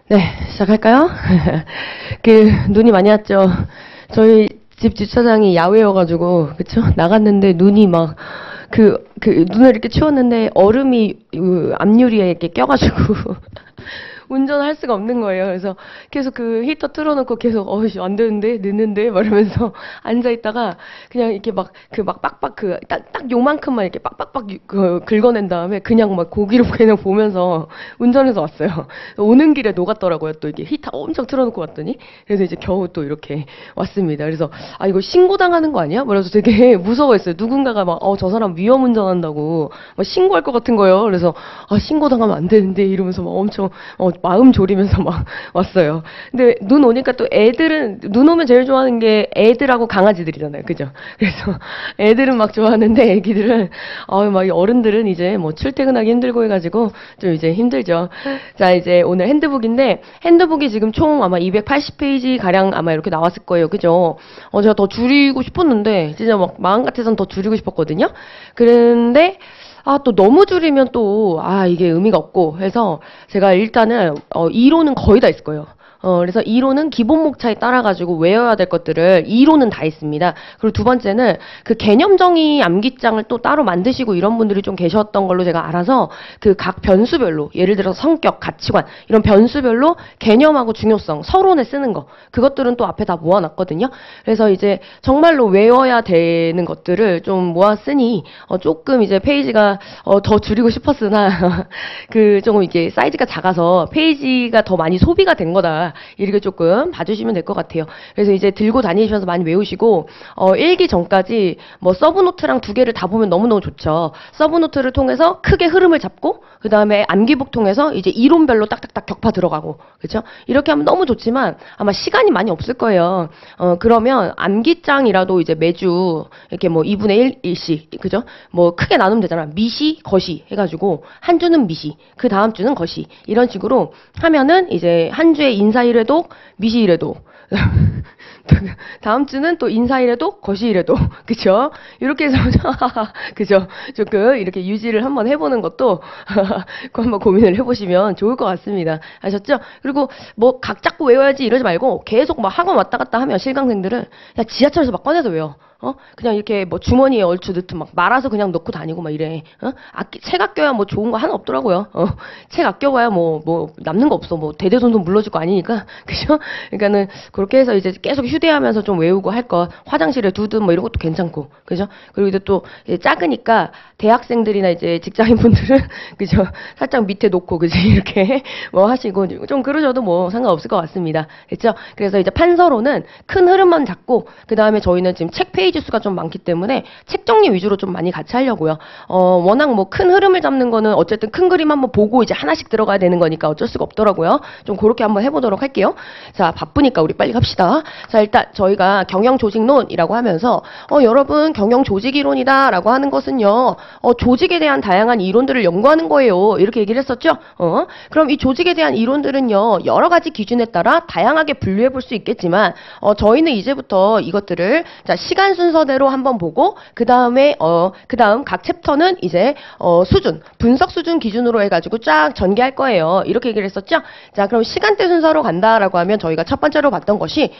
네, 시작할까요? 눈이 많이 왔죠. 저희 집 주차장이 야외여가지고, 그쵸? 나갔는데 눈이 막, 눈을 이렇게 치웠는데 얼음이 앞유리에 이렇게 껴가지고, 운전할 수가 없는 거예요. 그래서 계속 그 히터 틀어놓고 계속, 안 되는데? 늦는데? 막 이러면서 앉아있다가, 그냥 이렇게 빡빡 딱 요만큼만 이렇게 빡빡빡 긁어낸 다음에 그냥 막 고기로 그냥 보면서 운전해서 왔어요. 오는 길에 녹았더라고요. 또 이게 히터 엄청 틀어놓고 왔더니. 그래서 이제 겨우 또 이렇게 왔습니다. 그래서, 이거 신고당하는 거 아니야? 그래서 되게 무서워했어요. 누군가가 막, 저 사람 위험 운전한다고 막 신고할 것 같은 거예요. 그래서, 신고당하면 안 되는데 이러면서 막 엄청, 마음 졸이면서 막 왔어요. 근데 눈 오니까 또 눈 오면 제일 좋아하는 게 애들하고 강아지들이잖아요. 그죠? 그래서 애들은 막 좋아하는데 애기들은, 막 어른들은 이제 뭐 출퇴근하기 힘들고 해가지고 좀 이제 힘들죠. 자, 이제 오늘 핸드북인데 핸드북이 지금 총 아마 280페이지 가량 아마 이렇게 나왔을 거예요. 그죠? 제가 더 줄이고 싶었는데 진짜 막 마음 같아서는 더 줄이고 싶었거든요. 그런데 또 너무 줄이면 또, 이게 의미가 없고 해서 제가 일단은, 이론은 거의 다 있을 거예요. 그래서 2로는 기본 목차에 따라가지고 외워야 될 것들을 2로는 다 있습니다. 그리고 두 번째는 그 개념정의 암기장을 또 따로 만드시고 이런 분들이 좀 계셨던 걸로 제가 알아서 그 각 변수별로 예를 들어서 성격, 가치관 이런 변수별로 개념하고 중요성, 서론에 쓰는 거 그것들은 또 앞에 다 모아놨거든요. 그래서 이제 정말로 외워야 되는 것들을 좀 모았으니 조금 이제 페이지가 더 줄이고 싶었으나 조금 이게 사이즈가 작아서 페이지가 더 많이 소비가 된 거다. 이렇게 조금 봐주시면 될 것 같아요. 그래서 이제 들고 다니시면서 많이 외우시고 일기 전까지 뭐 서브노트랑 두 개를 다 보면 너무너무 좋죠. 서브노트를 통해서 크게 흐름을 잡고 그 다음에 암기북 통해서 이제 이론별로 딱딱딱 격파 들어가고 그렇죠? 이렇게 하면 너무 좋지만 아마 시간이 많이 없을 거예요. 그러면 암기장이라도 이제 매주 이렇게 뭐 2분의 1씩 그죠? 뭐 크게 나누면 되잖아. 미시, 거시 해가지고 한 주는 미시, 그 다음 주는 거시 이런 식으로 하면은 이제 한 주에 인사일에도 미시일에도 다음 주는 또 인사일에도 거시일에도 그쵸? 이렇게 해서 그죠? 조금 이렇게 유지를 한번 해보는 것도 한번 고민을 해보시면 좋을 것 같습니다. 아셨죠? 그리고 뭐 각 잡고 외워야지 이러지 말고 계속 막 학원 왔다 갔다 하면 실강생들은 그냥 지하철에서 막 꺼내서 외워. 그냥 이렇게 뭐 주머니에 얼추 넣듯 막 말아서 그냥 넣고 다니고 막 이래. 책 아껴야 뭐 좋은 거 하나 없더라고요. 책 아껴봐야 뭐 남는 거 없어. 뭐 대대손손 물러질 거 아니니까. 그죠? 그러니까는 그렇게 해서 이제 계속 휴대하면서 좀 외우고 할 거. 화장실에 두든 뭐 이런 것도 괜찮고. 그죠? 그리고 이제 또 이제 작으니까 대학생들이나 이제 직장인분들은 그죠? 살짝 밑에 놓고 그지? 이렇게 뭐 하시고 좀 그러셔도 뭐 상관없을 것 같습니다. 그렇죠? 그래서 이제 판서로는 큰 흐름만 잡고 그다음에 저희는 지금 책 페이지 수가 좀 많기 때문에 책 정리 위주로 좀 많이 같이 하려고요. 워낙 뭐 큰 흐름을 잡는 거는 어쨌든 큰 그림 한번 보고 이제 하나씩 들어가야 되는 거니까 어쩔 수가 없더라고요. 좀 그렇게 한번 해보도록 할게요. 자, 바쁘니까 우리 빨리 갑시다. 자, 일단 저희가 경영조직론이라고 하면서 여러분 경영조직이론이다라고 하는 것은요. 조직에 대한 다양한 이론들을 연구하는 거예요. 이렇게 얘기를 했었죠. 그럼 이 조직에 대한 이론들은요. 여러 가지 기준에 따라 다양하게 분류해 볼 수 있겠지만 저희는 이제부터 이것들을 자, 시간 순서대로 한번 보고 그다음 각 챕터는 이제 수준, 분석 수준 기준으로 해가지고 쫙 전개할 거예요. 이렇게 얘기를 했었죠. 자, 그럼 시간대 순서로 간다라고 하면 저희가 첫 번째로 봤던 것이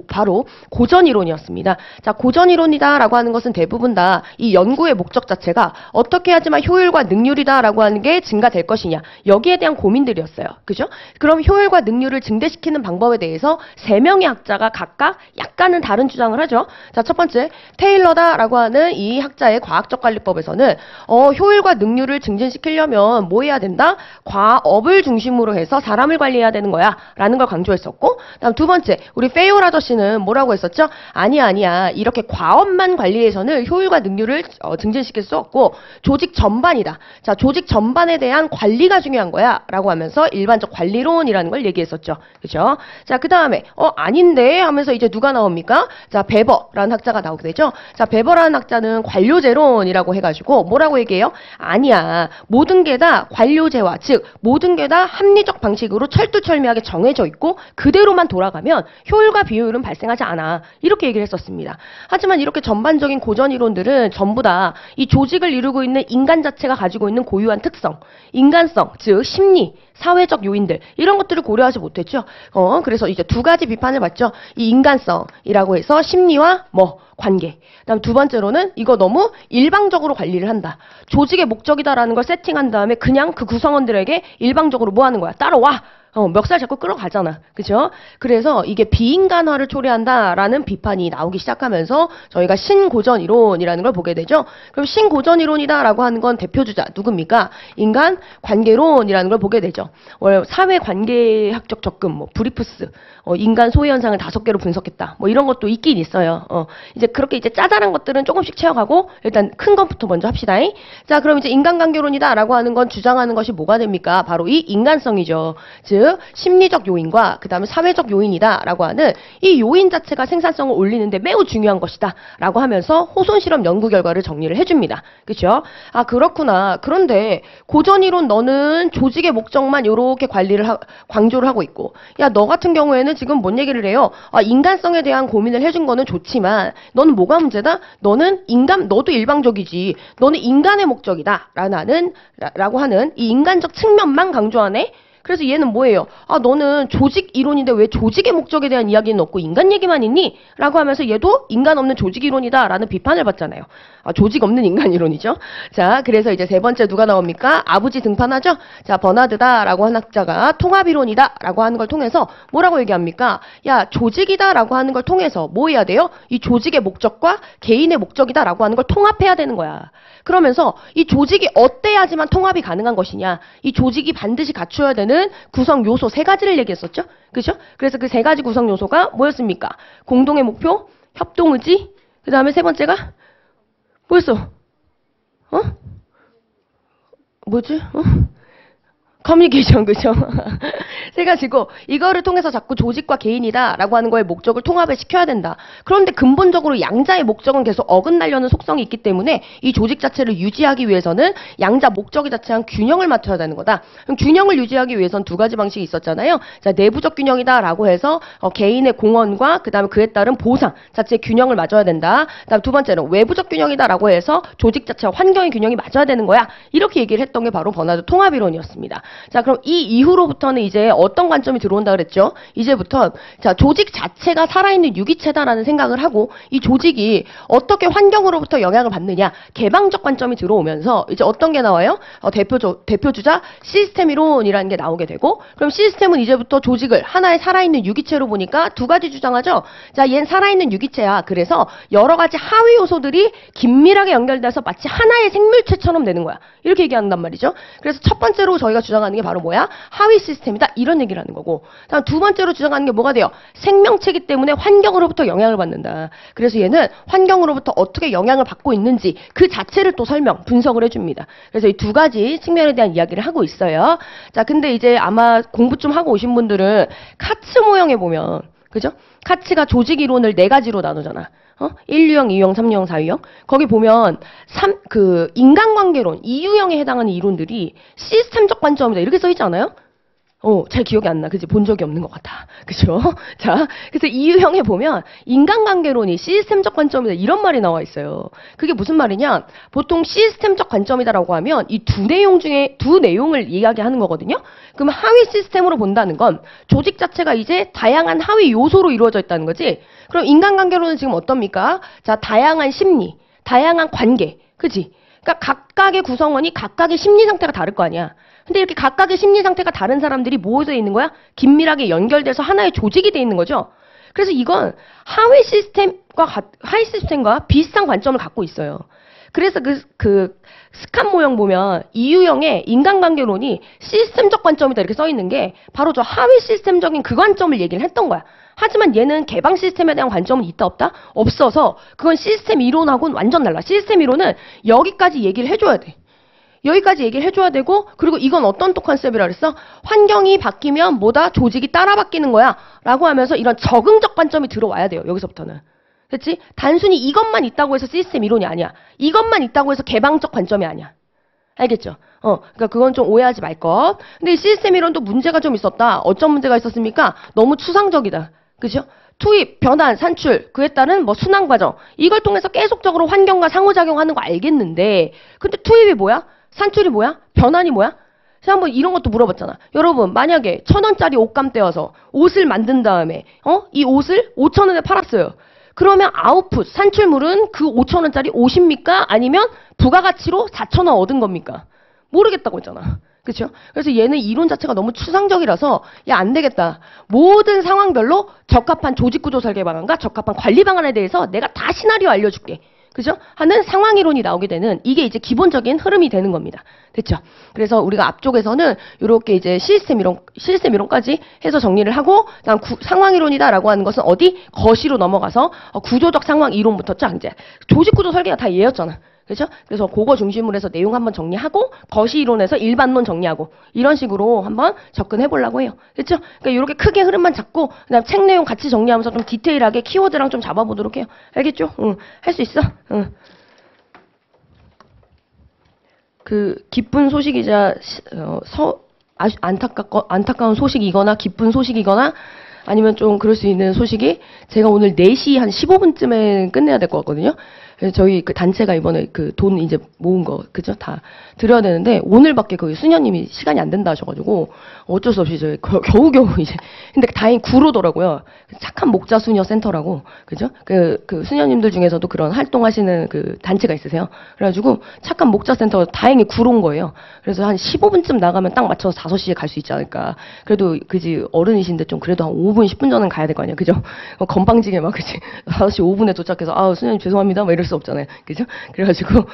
바로 고전 이론이었습니다. 자, 고전 이론이다라고 하는 것은 대부분 다 이 연구의 목적 자체가 어떻게 하지만 효율과 능률이다라고 하는 게 증가될 것이냐 여기에 대한 고민들이었어요. 그죠? 그럼 효율과 능률을 증대시키는 방법에 대해서 3명의 학자가 각각 약간은 다른 주장을 하죠. 자, 첫 번째 테일러다라고 하는 이 학자의 과학적 관리법에서는 효율과 능률을 증진시키려면 뭐 해야 된다? 과업을 중심으로 해서 사람을 관리해야 되는 거야 라는 걸 강조했었고 다음 두 번째 우리 페이올 아저씨는 뭐라고 했었죠? 아니야 이렇게 과업만 관리해서는 효율과 능률을 증진시킬 수 없고 조직 전반이다. 자, 조직 전반에 대한 관리가 중요한 거야 라고 하면서 일반적 관리론이라는 걸 얘기했었죠. 그죠? 자, 그 다음에 아닌데 하면서 이제 누가 나옵니까? 자, 베버라는 학자가 나오게 되죠. 자, 베버라는 학자는 관료제론이라고 해가지고 뭐라고 얘기해요? 아니야. 모든 게 다 관료제와 즉 모든 게 다 합리적 방식으로 철두철미하게 정해져 있고 그대로만 돌아가면 효율과 비효율은 발생하지 않아. 이렇게 얘기를 했었습니다. 하지만 이렇게 전반적인 고전 이론들은 전부 다 이 조직을 이루고 있는 인간 자체가 가지고 있는 고유한 특성, 인간성, 즉 심리, 사회적 요인들 이런 것들을 고려하지 못했죠. 그래서 이제 두 가지 비판을 받죠. 이 인간성이라고 해서 심리와 뭐 관계. 그다음 두 번째로는 이거 너무 일방적으로 관리를 한다. 조직의 목적이다라는 걸 세팅한 다음에 그냥 그 구성원들에게 일방적으로 뭐 하는 거야? 따라와. 멱살 잡고 끌어가잖아. 그죠? 그래서 이게 비인간화를 초래한다라는 비판이 나오기 시작하면서 저희가 신고전 이론이라는 걸 보게 되죠. 그럼 신고전 이론이다라고 하는 건 대표주자 누굽니까? 인간 관계론이라는 걸 보게 되죠. 사회 관계학적 접근, 뭐 브리프스, 인간 소외 현상을 5개로 분석했다. 뭐 이런 것도 있긴 있어요. 이제 그렇게 이제 짜잘한 것들은 조금씩 채워가고 일단 큰 것부터 먼저 합시다. 자, 그럼 이제 인간관계론이다라고 하는 건 주장하는 것이 뭐가 됩니까? 바로 이 인간성이죠. 즉 심리적 요인과 그 다음에 사회적 요인이다라고 하는 이 요인 자체가 생산성을 올리는데 매우 중요한 것이다라고 하면서 호손 실험 연구 결과를 정리를 해줍니다. 그렇죠? 아 그렇구나. 그런데 고전 이론 너는 조직의 목적만 이렇게 강조를 하고 있고, 야 너 같은 경우에는 지금 뭔 얘기를 해요? 아 인간성에 대한 고민을 해준 거는 좋지만 너는 뭐가 문제다? 너도 일방적이지. 너는 인간의 목적이다라고 하는 이 인간적 측면만 강조하네. 그래서 얘는 뭐예요? 아 너는 조직 이론인데 왜 조직의 목적에 대한 이야기는 없고 인간 얘기만 있니? 라고 하면서 얘도 인간 없는 조직 이론이다 라는 비판을 받잖아요. 아 조직 없는 인간 이론이죠. 자 그래서 이제 세 번째 누가 나옵니까? 아부지 등판하죠. 자 버나드다 라고 한 학자가 통합 이론이다 라고 하는 걸 통해서 뭐라고 얘기합니까? 야 조직이다 라고 하는 걸 통해서 뭐 해야 돼요? 이 조직의 목적과 개인의 목적이다 라고 하는 걸 통합해야 되는 거야. 그러면서 이 조직이 어때야지만 통합이 가능한 것이냐? 이 조직이 반드시 갖추어야 되는 구성 요소 3가지를 얘기했었죠? 그죠? 그래서 그 3가지 구성 요소가 뭐였습니까? 공동의 목표, 협동의지, 그 다음에 세 번째가 뭐였어? 뭐지? 커뮤니케이션, 그죠? 해가지고 이거를 통해서 자꾸 조직과 개인이다라고 하는 거의 목적을 통합을 시켜야 된다. 그런데 근본적으로 양자의 목적은 계속 어긋나려는 속성이 있기 때문에 이 조직 자체를 유지하기 위해서는 양자 목적이 자체한 균형을 맞춰야 되는 거다. 그럼 균형을 유지하기 위해서는 2가지 방식이 있었잖아요. 자, 내부적 균형이다라고 해서 개인의 공헌과 그 다음에 그에 따른 보상 자체의 균형을 맞춰야 된다. 그다음 두 번째는 외부적 균형이다라고 해서 조직 자체와 환경의 균형이 맞춰야 되는 거야. 이렇게 얘기를 했던 게 바로 버나드 통합이론이었습니다. 자, 그럼 이 이후로부터는 이제 어떤 관점이 들어온다 그랬죠? 이제부터 자 조직 자체가 살아있는 유기체다라는 생각을 하고 이 조직이 어떻게 환경으로부터 영향을 받느냐 개방적 관점이 들어오면서 이제 어떤 게 나와요? 대표주자 시스템 이론이라는 게 나오게 되고, 그럼 시스템은 이제부터 조직을 하나의 살아있는 유기체로 보니까 2가지 주장하죠. 자, 얘는 살아있는 유기체야. 그래서 여러 가지 하위 요소들이 긴밀하게 연결돼서 마치 하나의 생물체처럼 되는 거야. 이렇게 얘기한단 말이죠. 그래서 첫 번째로 저희가 주장하는 게 바로 뭐야? 하위 시스템이다. 이런 얘기를 하는 거고, 다음 두 번째로 주장하는 게 뭐가 돼요? 생명체이기 때문에 환경으로부터 영향을 받는다. 그래서 얘는 환경으로부터 어떻게 영향을 받고 있는지 그 자체를 또 분석을 해줍니다. 그래서 이 2가지 측면에 대한 이야기를 하고 있어요. 자, 근데 이제 아마 공부 좀 하고 오신 분들은 카츠 모형에 보면, 그죠? 카츠가 조직 이론을 4가지로 나누잖아. 1유형, 2유형, 3유형, 4유형. 거기 보면 인간관계론, 2유형에 해당하는 이론들이 시스템적 관점이다. 이렇게 써 있지 않아요? 잘 기억이 안 나. 그치? 본 적이 없는 것 같아. 그죠? 자, 그래서 이유형에 보면 인간관계론이 시스템적 관점이다. 이런 말이 나와 있어요. 그게 무슨 말이냐? 보통 시스템적 관점이다라고 하면 이 2내용 중에 2내용을 이야기하는 거거든요. 그럼 하위 시스템으로 본다는 건 조직 자체가 이제 다양한 하위 요소로 이루어져 있다는 거지. 그럼 인간관계론은 지금 어떻습니까? 자, 다양한 심리, 다양한 관계. 그치? 그러니까 각각의 구성원이 각각의 심리 상태가 다를 거 아니야. 근데 이렇게 각각의 심리 상태가 다른 사람들이 모여져 있는 거야? 긴밀하게 연결돼서 하나의 조직이 돼 있는 거죠. 그래서 이건 하위 시스템과 비슷한 관점을 갖고 있어요. 그래서 그 스칸 모형 보면 이유형의 인간관계론이 시스템적 관점이다 이렇게 써 있는 게 바로 저 하위 시스템적인 그 관점을 얘기를 했던 거야. 하지만 얘는 개방 시스템에 대한 관점은 있다 없다? 없어서 그건 시스템 이론하고는 완전 달라. 시스템 이론은 여기까지 얘기를 해줘야 돼. 여기까지 얘기를 해줘야 되고, 그리고 이건 어떤 또 컨셉이라 그랬어? 환경이 바뀌면 뭐다? 조직이 따라 바뀌는 거야 라고 하면서 이런 적응적 관점이 들어와야 돼요. 여기서부터는. 그렇지? 단순히 이것만 있다고 해서 시스템 이론이 아니야. 이것만 있다고 해서 개방적 관점이 아니야. 알겠죠? 그러니까 그건 좀 오해하지 말 것. 근데 이 시스템 이론도 문제가 좀 있었다. 어떤 문제가 있었습니까? 너무 추상적이다. 그죠? 투입, 변환, 산출, 그에 따른 뭐 순환 과정. 이걸 통해서 계속적으로 환경과 상호작용하는 거 알겠는데, 근데 투입이 뭐야? 산출이 뭐야? 변환이 뭐야? 제가 한번 이런 것도 물어봤잖아. 여러분, 만약에 1,000원짜리 옷감 떼어서 옷을 만든 다음에, 이 옷을 5,000원에 팔았어요. 그러면 아웃풋, 산출물은 그 5,000원짜리 옷입니까? 아니면 부가가치로 4,000원 얻은 겁니까? 모르겠다고 했잖아. 그렇죠? 그래서 얘는 이론 자체가 너무 추상적이라서 야, 안 되겠다. 모든 상황별로 적합한 조직구조 설계 방안과 적합한 관리 방안에 대해서 내가 다 시나리오 알려줄게. 그죠? 하는 상황 이론이 나오게 되는 이게 이제 기본적인 흐름이 되는 겁니다. 됐죠? 그래서 우리가 앞쪽에서는 이렇게 이제 시스템 이론까지 해서 정리를 하고, 그다음 상황 이론이다라고 하는 것은 어디? 거시로 넘어가서 구조적 상황 이론부터 쫙 이제 조직구조 설계가 다 얘였잖아. 그렇죠? 그래서 그거 중심으로 해서 내용 한번 정리하고 거시 이론에서 일반론 정리하고 이런 식으로 한번 접근해 보려고 해요. 그렇죠? 그러니까 이렇게 크게 흐름만 잡고 그다음 책 내용 같이 정리하면서 좀 디테일하게 키워드랑 좀 잡아보도록 해요. 알겠죠? 응. 할 수 있어. 응. 그 기쁜 소식이자 아주 안타까운 소식이거나 기쁜 소식이거나 아니면 좀 그럴 수 있는 소식이 제가 오늘 4시 한 15분쯤에 끝내야 될 것 같거든요. 그래서 저희 그 단체가 이번에 그 돈 이제 모은 거, 그죠? 다 드려야 되는데, 오늘밖에 그 수녀님이 시간이 안 된다 하셔가지고, 어쩔 수 없이 저희 겨우겨우 이제, 근데 다행히 구로더라고요. 착한 목자 수녀 센터라고, 그죠? 그 수녀님들 중에서도 그런 활동하시는 그 단체가 있으세요. 그래가지고, 착한 목자 센터 다행히 구로인 거예요. 그래서 한 15분쯤 나가면 딱 맞춰서 5시에 갈 수 있지 않을까. 그래도, 그지, 어른이신데 좀 그래도 한 5분, 10분 전은 가야 될 거 아니에요. 그죠? 건방지게 막, 그지? 5시 5분에 도착해서, 수녀님 죄송합니다. 막 이럴 수 없잖아요. 그죠? 그래가지고,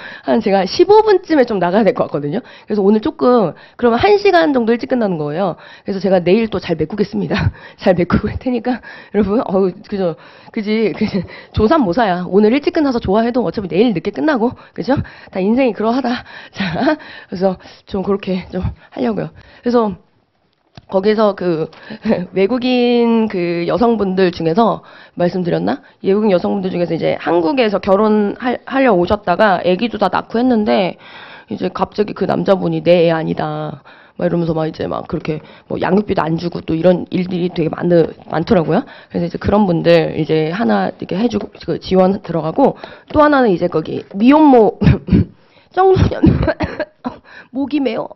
제가 15분쯤에 좀 나가야 될 것 같거든요. 그래서 오늘 조금, 그러면 1시간 정도 일찍 끝나는 거예요. 그래서 제가 내일 또 잘 메꾸겠습니다. 잘 메꾸고 할 테니까, 여러분, 그죠? 그지? 조삼모사야. 오늘 일찍 끝나서 좋아해도 어차피 내일 늦게 끝나고, 그죠? 다 인생이 그러하다. 자, 그래서 좀 그렇게 좀 하려고요. 그래서, 거기서 외국인 여성분들 중에서 말씀드렸나? 외국인 여성분들 중에서 이제 한국에서 결혼하려 오셨다가 아기도 다 낳고 했는데 이제 갑자기 그 남자분이 내 애 아니다. 막 이러면서 막 이제 막 그렇게 뭐 양육비도 안 주고 또 이런 일들이 되게 많더라고요. 그래서 이제 그런 분들 이제 하나 이렇게 해주고 지원 들어가고 또 하나는 이제 거기 미혼모 청소년 목이 메어.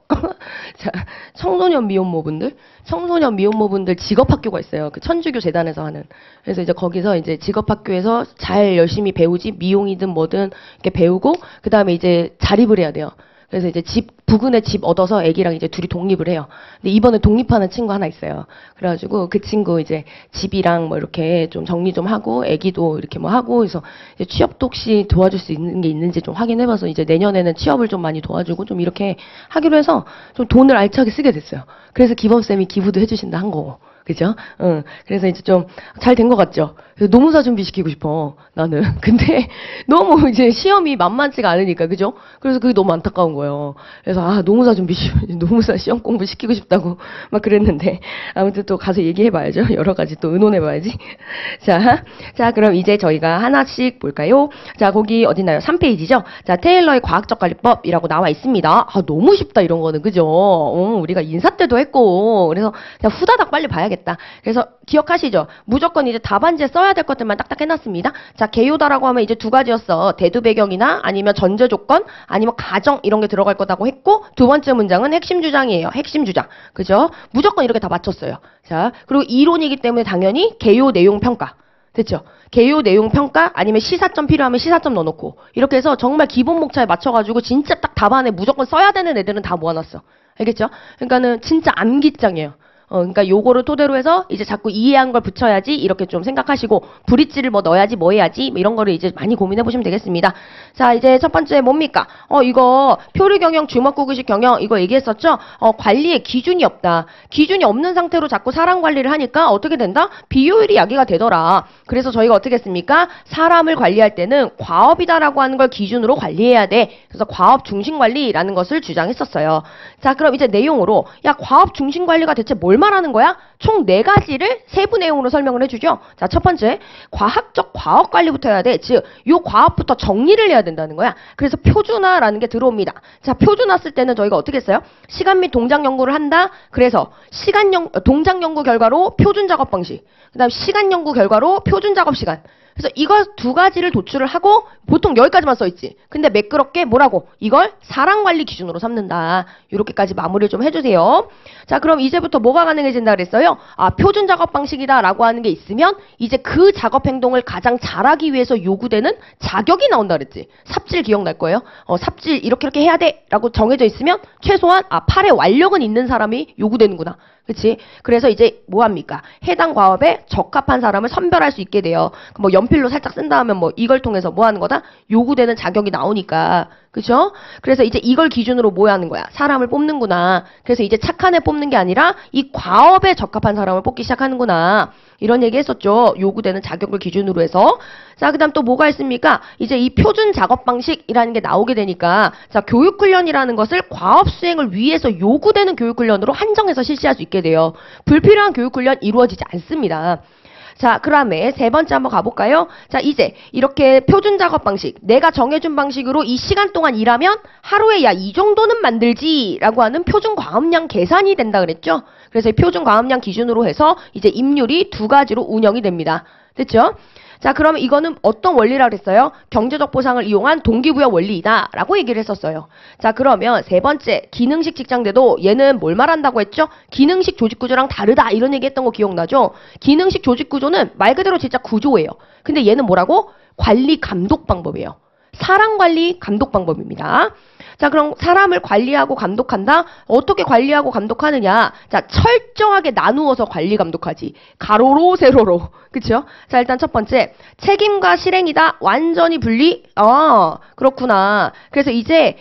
자, 청소년 미혼모분들 직업학교가 있어요. 그 천주교 재단에서 하는. 그래서 이제 거기서 이제 직업학교에서 잘 열심히 배우지 미용이든 뭐든 이렇게 배우고 그 다음에 이제 자립을 해야 돼요. 그래서 이제 부근에 집 얻어서 애기랑 이제 둘이 독립을 해요. 근데 이번에 독립하는 친구 하나 있어요. 그래가지고 그 친구 이제 집이랑 뭐 이렇게 좀 정리 좀 하고 애기도 이렇게 뭐 하고 그래서 이제 취업도 혹시 도와줄 수 있는 게 있는지 좀 확인해봐서 이제 내년에는 취업을 좀 많이 도와주고 좀 이렇게 하기로 해서 좀 돈을 알차게 쓰게 됐어요. 그래서 기범쌤이 기부도 해주신다 한 거고. 그죠? 응. 그래서 이제 좀 잘 된 것 같죠? 그래서 노무사 준비시키고 싶어, 나는. 근데 너무 이제 시험이 만만치가 않으니까, 그죠? 그래서 그게 너무 안타까운 거예요. 그래서, 노무사 시험 공부 시키고 싶다고 막 그랬는데, 아무튼 또 가서 얘기해봐야죠. 여러 가지 또 의논해봐야지. 자, 그럼 이제 저희가 하나씩 볼까요? 자, 거기 어딨나요? 3페이지죠? 자, 테일러의 과학적 관리법이라고 나와 있습니다. 너무 쉽다, 이런 거는. 그죠? 우리가 인사 때도 했고, 그래서 그냥 후다닥 빨리 봐야겠다. 그래서 기억하시죠? 무조건 이제 답안지에 써야 될 것들만 딱딱 해놨습니다. 자, 개요다라고 하면 이제 두 가지였어. 대두 배경이나 아니면 전제 조건 아니면 가정 이런 게 들어갈 거다고 했고 두 번째 문장은 핵심 주장이에요. 핵심 주장. 그죠? 무조건 이렇게 다 맞췄어요. 자, 그리고 이론이기 때문에 당연히 개요 내용 평가. 됐죠? 개요 내용 평가 아니면 시사점 필요하면 시사점 넣어놓고 이렇게 해서 정말 기본 목차에 맞춰가지고 진짜 딱 답안에 무조건 써야 되는 애들은 다 모아놨어. 알겠죠? 그러니까는 진짜 암기장이에요. 그러니까 요거를 토대로 해서 이제 자꾸 이해한 걸 붙여야지 이렇게 좀 생각하시고 브릿지를 뭐 넣어야지 뭐 해야지 뭐 이런 거를 이제 많이 고민해 보시면 되겠습니다. 자, 이제 첫 번째 뭡니까? 이거 표류 경영, 주먹구구식 경영 이거 얘기했었죠? 관리에 기준이 없다. 기준이 없는 상태로 자꾸 사람 관리를 하니까 어떻게 된다? 비효율이 야기가 되더라. 그래서 저희가 어떻게 했습니까? 사람을 관리할 때는 과업이다라고 하는 걸 기준으로 관리해야 돼. 그래서 과업 중심 관리라는 것을 주장했었어요. 자, 그럼 이제 내용으로 야, 과업 중심 관리가 대체 뭘 말하는 거야? 총 4가지를 세부 내용으로 설명을 해주죠. 자, 첫 번째, 과학적 과업 관리부터 해야 돼. 즉, 요 과업부터 정리를 해야 된다는 거야. 그래서 표준화라는 게 들어옵니다. 자, 표준화 쓸 때는 저희가 어떻게 했어요? 시간 및 동작 연구를 한다. 그래서 동작 연구 결과로 표준 작업 방식. 그 다음 시간 연구 결과로 표준 작업 시간. 그래서 이걸 두 가지를 도출을 하고 보통 여기까지만 써있지. 근데 매끄럽게 뭐라고? 이걸 사람관리 기준으로 삼는다. 이렇게까지 마무리를 좀 해주세요. 자, 그럼 이제부터 뭐가 가능해진다 그랬어요? 아, 표준 작업 방식이다 라고 하는 게 있으면 이제 그 작업 행동을 가장 잘하기 위해서 요구되는 자격이 나온다 그랬지. 삽질 기억날 거예요. 삽질 이렇게 해야 돼 라고 정해져 있으면 최소한 팔에 완력은 있는 사람이 요구되는구나. 그치? 그래서 이제 뭐합니까? 해당 과업에 적합한 사람을 선별할 수 있게 돼요. 뭐 연필로 살짝 쓴다 하면 뭐 이걸 통해서 뭐 하는 거다? 요구되는 자격이 나오니까. 그죠? 그래서 이제 이걸 기준으로 뭐 하는 거야? 사람을 뽑는구나. 그래서 이제 착한 애 뽑는 게 아니라 이 과업에 적합한 사람을 뽑기 시작하는구나. 이런 얘기 했었죠. 요구되는 자격을 기준으로 해서. 자, 그 다음 또 뭐가 있습니까? 이제 이 표준 작업 방식이라는 게 나오게 되니까, 자, 교육훈련이라는 것을 과업 수행을 위해서 요구되는 교육훈련으로 한정해서 실시할 수 있게 돼요. 불필요한 교육훈련 이루어지지 않습니다. 자, 그 다음에 세 번째 한번 가볼까요? 자, 이제 이렇게 표준 작업 방식, 내가 정해준 방식으로 이 시간 동안 일하면 하루에 야, 이 정도는 만들지 라고 하는 표준 과업량 계산이 된다 그랬죠? 그래서 이 표준 과업량 기준으로 해서 이제 임률이 두 가지로 운영이 됩니다. 됐죠? 자, 그러면 이거는 어떤 원리라 그랬어요? 경제적 보상을 이용한 동기부여 원리이다 라고 얘기를 했었어요. 자, 그러면 세 번째 기능식 직장대도 얘는 뭘 말한다고 했죠? 기능식 조직구조랑 다르다 이런 얘기 했던 거 기억나죠? 기능식 조직구조는 말 그대로 진짜 구조예요. 근데 얘는 뭐라고? 관리 감독 방법이에요. 사람 관리 감독 방법입니다. 자, 그럼 사람을 관리하고 감독한다? 어떻게 관리하고 감독하느냐? 자, 철저하게 나누어서 관리 감독하지. 가로로 세로로. 그쵸? 자, 일단 첫 번째. 책임과 실행이다. 완전히 분리? 그렇구나. 그래서 이제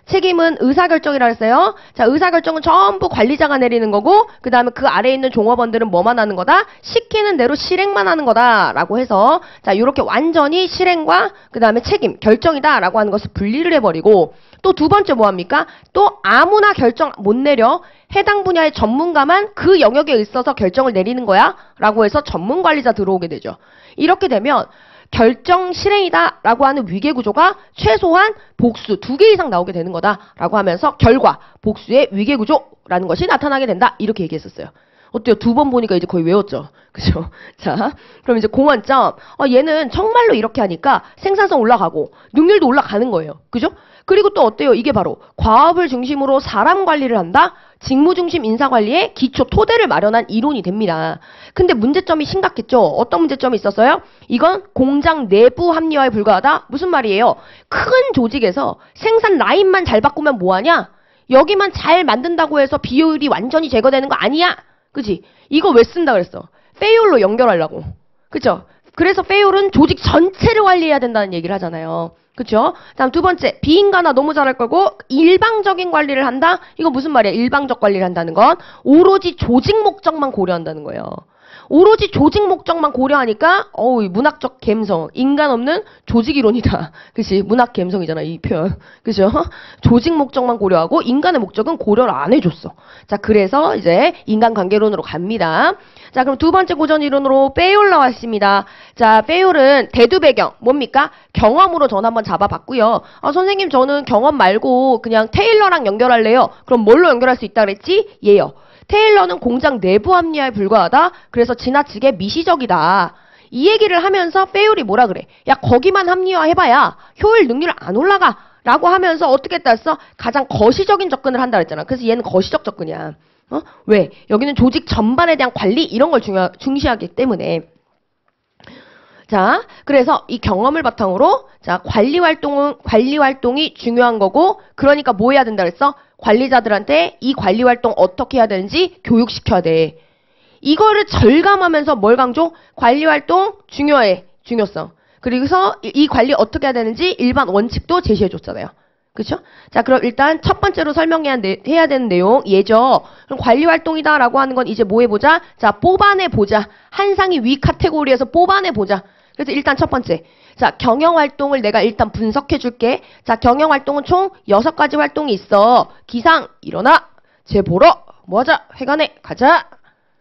책임은 의사결정이라 했어요. 자, 의사결정은 전부 관리자가 내리는 거고 그 다음에 그 아래에 있는 종업원들은 뭐만 하는 거다? 시키는 대로 실행만 하는 거다 라고 해서 자, 이렇게 완전히 실행과 그 다음에 책임, 결정이다 라고 하는 것을 분리를 해버리고 또 두 번째 뭐합니까? 또 아무나 결정 못 내려. 해당 분야의 전문가만 그 영역에 있어서 결정을 내리는 거야 라고 해서 전문관리자 들어오게 되죠. 이렇게 되면 결정 실행이다 라고 하는 위계구조가 최소한 복수 2개 이상 나오게 되는 거다 라고 하면서 결과 복수의 위계구조라는 것이 나타나게 된다 이렇게 얘기했었어요. 어때요? 두 번 보니까 이제 거의 외웠죠. 그죠? 자, 그럼 이제 공원점. 얘는 정말로 이렇게 하니까 생산성 올라가고 능률도 올라가는 거예요. 그죠? 그리고 또 어때요? 이게 바로 과업을 중심으로 사람 관리를 한다? 직무 중심 인사 관리의 기초 토대를 마련한 이론이 됩니다. 근데 문제점이 심각했죠. 어떤 문제점이 있었어요? 이건 공장 내부 합리화에 불과하다? 무슨 말이에요? 큰 조직에서 생산 라인만 잘 바꾸면 뭐하냐? 여기만 잘 만든다고 해서 비효율이 완전히 제거되는 거 아니야? 그치? 이거 왜 쓴다 그랬어? 페이올로 연결하려고. 그쵸? 그래서 페이올은 조직 전체를 관리해야 된다는 얘기를 하잖아요. 그쵸? 다음 두 번째, 비인간화 너무 잘할 거고 일방적인 관리를 한다? 이거 무슨 말이야? 일방적 관리를 한다는 건 오로지 조직 목적만 고려한다는 거예요. 오로지 조직 목적만 고려하니까 문학적 감성, 인간 없는 조직 이론이다. 그치? 문학 감성이잖아 이 표현. 그죠? 조직 목적만 고려하고 인간의 목적은 고려를 안 해줬어. 자, 그래서 이제 인간관계론으로 갑니다. 자, 그럼 두 번째 고전 이론으로 페이올 나왔습니다. 자, 페이올은 대두 배경 뭡니까? 경험으로 전 한번 잡아봤고요. 선생님 저는 경험 말고 그냥 테일러랑 연결할래요. 그럼 뭘로 연결할 수 있다 그랬지? 얘요. 테일러는 공장 내부 합리화에 불과하다. 그래서 지나치게 미시적이다. 이 얘기를 하면서 페이올이 뭐라 그래? 야, 거기만 합리화해봐야 효율 능률 안 올라가. 라고 하면서 어떻게 따졌어? 가장 거시적인 접근을 한다 그랬잖아. 그래서 얘는 거시적 접근이야. 왜? 여기는 조직 전반에 대한 관리 이런 걸 중시하기 때문에. 자, 그래서 이 경험을 바탕으로 자, 관리 활동이 중요한 거고 그러니까 뭐 해야 된다 그랬어? 관리자들한테 이 관리 활동 어떻게 해야 되는지 교육시켜야 돼. 이거를 절감하면서 뭘 강조? 관리 활동 중요해. 중요성. 그래서 이 관리 어떻게 해야 되는지 일반 원칙도 제시해 줬잖아요. 그렇죠? 자, 그럼 일단 첫 번째로 설명해야 되는 내용 얘죠. 그럼 관리 활동이다라고 하는 건 이제 뭐 해보자? 자, 뽑아내 보자. 한 상위 위 카테고리에서 뽑아내 보자. 그래서 일단 첫 번째. 자, 경영 활동을 내가 일단 분석해 줄게. 자, 경영 활동은 총 6가지 활동이 있어. 기상, 일어나, 재 보러, 뭐하자, 회관에 가자.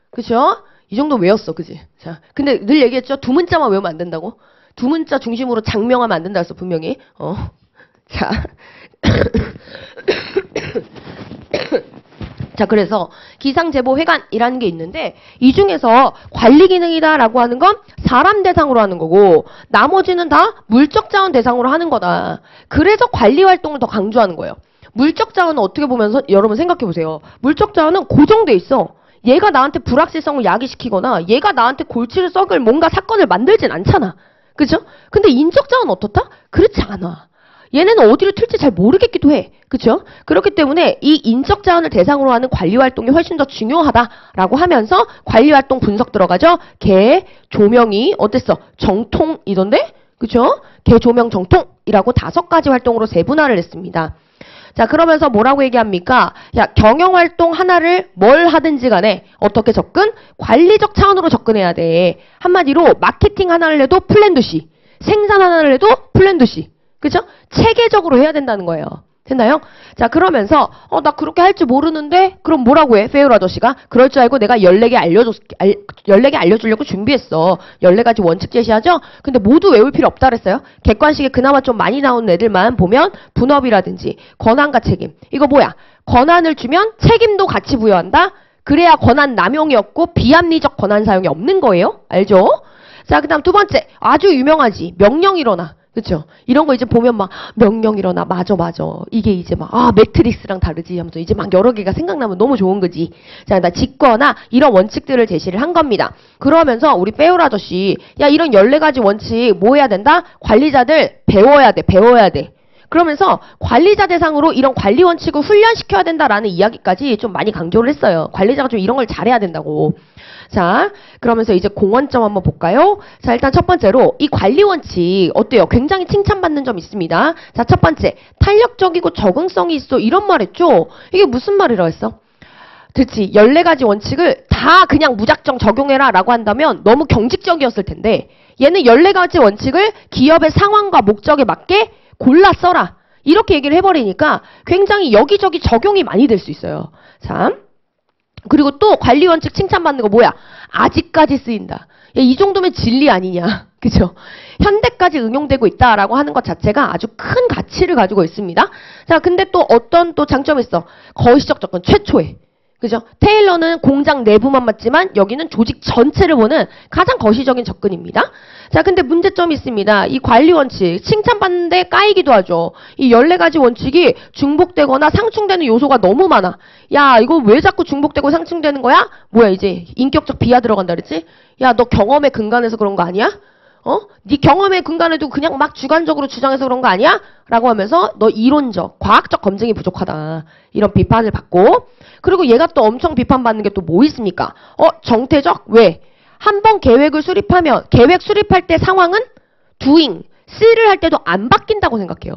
그쵸? 이 정도 외웠어, 그지? 자, 근데 늘 얘기했죠? 두 문자만 외우면 안 된다고? 두 문자 중심으로 장명하면 안 된다 했어, 분명히. 자. 자, 그래서 기상제보회관이라는 게 있는데 이 중에서 관리 기능이다라고 하는 건 사람 대상으로 하는 거고 나머지는 다 물적 자원 대상으로 하는 거다. 그래서 관리 활동을 더 강조하는 거예요. 물적 자원은 어떻게 보면서 여러분 생각해 보세요. 물적 자원은 고정돼 있어. 얘가 나한테 불확실성을 야기시키거나 얘가 나한테 골치를 썩을 뭔가 사건을 만들진 않잖아. 그죠? 근데 인적 자원은 어떻다? 그렇지 않아. 얘네는 어디를 튈지 잘 모르겠기도 해. 그쵸? 그렇기 때문에 이 인적 자원을 대상으로 하는 관리 활동이 훨씬 더 중요하다라고 하면서 관리 활동 분석 들어가죠? 개, 조명이 어땠어? 정통이던데? 그쵸? 개, 조명, 정통이라고 5가지 활동으로 세분화를 했습니다. 자, 그러면서 뭐라고 얘기합니까? 야, 경영활동 하나를 뭘 하든지 간에 어떻게 접근? 관리적 차원으로 접근해야 돼. 한마디로 마케팅 하나를 해도 플랜2C, 생산 하나를 해도 플랜2C. 그죠? 체계적으로 해야 된다는 거예요. 됐나요? 자, 그러면서 나 그렇게 할 줄 모르는데 그럼 뭐라고 해? 페이올 아저씨가 그럴 줄 알고 내가 14개 14개 알려주려고 준비했어. 14가지 원칙 제시하죠? 근데 모두 외울 필요 없다 그랬어요. 객관식에 그나마 좀 많이 나오는 애들만 보면 분업이라든지 권한과 책임. 이거 뭐야? 권한을 주면 책임도 같이 부여한다? 그래야 권한 남용이 없고 비합리적 권한 사용이 없는 거예요. 알죠? 자, 그 다음 2번째. 아주 유명하지. 명령 일어나. 그쵸? 이런 거 이제 보면 막 명령 일어나. 맞아. 이게 이제 막 매트릭스랑 다르지 하면서 이제 막 여러 개가 생각나면 너무 좋은 거지. 자, 나 직거나 이런 원칙들을 제시를 한 겁니다. 그러면서 우리 페이올 아저씨 야, 이런 14가지 원칙 뭐 해야 된다? 관리자들 배워야 돼. 그러면서 관리자 대상으로 이런 관리 원칙을 훈련시켜야 된다라는 이야기까지 좀 많이 강조를 했어요. 관리자가 좀 이런 걸 잘해야 된다고. 자, 그러면서 이제 공원점 한번 볼까요? 자, 일단 첫 번째로 이 관리 원칙 어때요? 굉장히 칭찬받는 점 있습니다. 자, 첫 번째, 탄력적이고 적응성이 있어. 이런 말 했죠? 이게 무슨 말이라고 했어? 그치, 14가지 원칙을 다 그냥 무작정 적용해라 라고 한다면 너무 경직적이었을 텐데 얘는 14가지 원칙을 기업의 상황과 목적에 맞게 골라 써라. 이렇게 얘기를 해버리니까 굉장히 여기저기 적용이 많이 될 수 있어요. 자, 그리고 또 관리 원칙 칭찬받는 거 뭐야? 아직까지 쓰인다. 야, 이 정도면 진리 아니냐. 그죠? 현대까지 응용되고 있다라고 하는 것 자체가 아주 큰 가치를 가지고 있습니다. 자, 근데 또 어떤 또 장점이 있어? 거시적 접근 최초에. 그죠? 테일러는 공장 내부만 맞지만 여기는 조직 전체를 보는 가장 거시적인 접근입니다. 자, 근데 문제점이 있습니다. 이 관리 원칙 칭찬받는데 까이기도 하죠. 이 14가지 원칙이 중복되거나 상충되는 요소가 너무 많아. 야, 이거 왜 자꾸 중복되고 상충되는 거야? 뭐야, 이제 인격적 비하 들어간다 그랬지? 야, 너 경험에 근간해서 그런 거 아니야? 네 경험에 근간해도 그냥 막 주관적으로 주장해서 그런 거 아니야? 라고 하면서 너 이론적, 과학적 검증이 부족하다. 이런 비판을 받고, 그리고 얘가 또 엄청 비판받는 게 또 뭐 있습니까? 정태적? 왜? 한번 계획을 수립하면 계획 수립할 때 상황은 doing, C를 할 때도 안 바뀐다고 생각해요.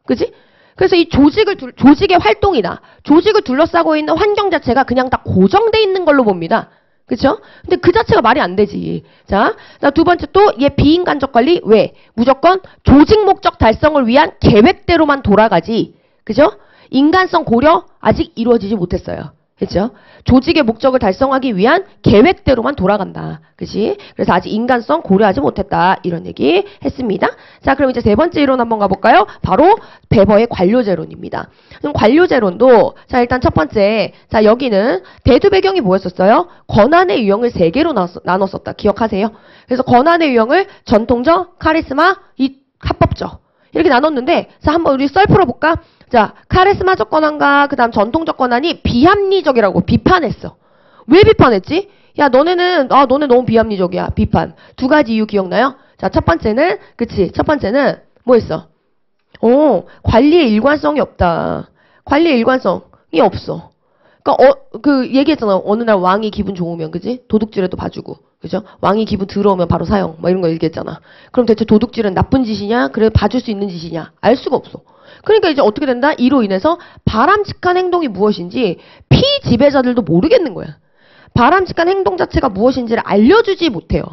그지? 그래서 이 조직의 활동이다. 조직을 둘러싸고 있는 환경 자체가 그냥 다 고정돼 있는 걸로 봅니다. 그쵸? 근데 그 자체가 말이 안 되지. 자, 2번째 또 얘 비인간적 관리 왜? 무조건 조직 목적 달성을 위한 계획대로만 돌아가지. 그죠? 인간성 고려 아직 이루어지지 못했어요. 그죠? 조직의 목적을 달성하기 위한 계획대로만 돌아간다. 그치? 그래서 아직 인간성 고려하지 못했다. 이런 얘기 했습니다. 자, 그럼 이제 3번째 이론 한번 가볼까요? 바로 베버의 관료제론입니다. 그럼 관료제론도 자, 일단 첫 번째, 자, 여기는 대두 배경이 뭐였었어요? 권한의 유형을 3개로 나눴었다. 기억하세요? 그래서 권한의 유형을 전통적, 카리스마, 합법적 이렇게 나눴는데, 자, 한번 우리 썰 풀어볼까? 자, 카리스마적 권한과 그 다음 전통적 권한이 비합리적이라고 비판했어. 왜 비판했지? 야, 너네 너무 비합리적이야. 비판. 2가지 이유 기억나요? 자, 첫 번째는, 그치? 첫 번째는 뭐 했어? 관리의 일관성이 없다. 관리의 일관성이 없어. 그러니까 얘기했잖아. 어느 날 왕이 기분 좋으면, 그지? 도둑질해도 봐주고. 그죠? 왕이 기분 들어오면 바로 사형. 뭐 이런 거 얘기했잖아. 그럼 대체 도둑질은 나쁜 짓이냐? 그래, 봐줄 수 있는 짓이냐? 알 수가 없어. 그러니까 이제 어떻게 된다? 이로 인해서 바람직한 행동이 무엇인지 피지배자들도 모르겠는 거야. 바람직한 행동 자체가 무엇인지를 알려주지 못해요.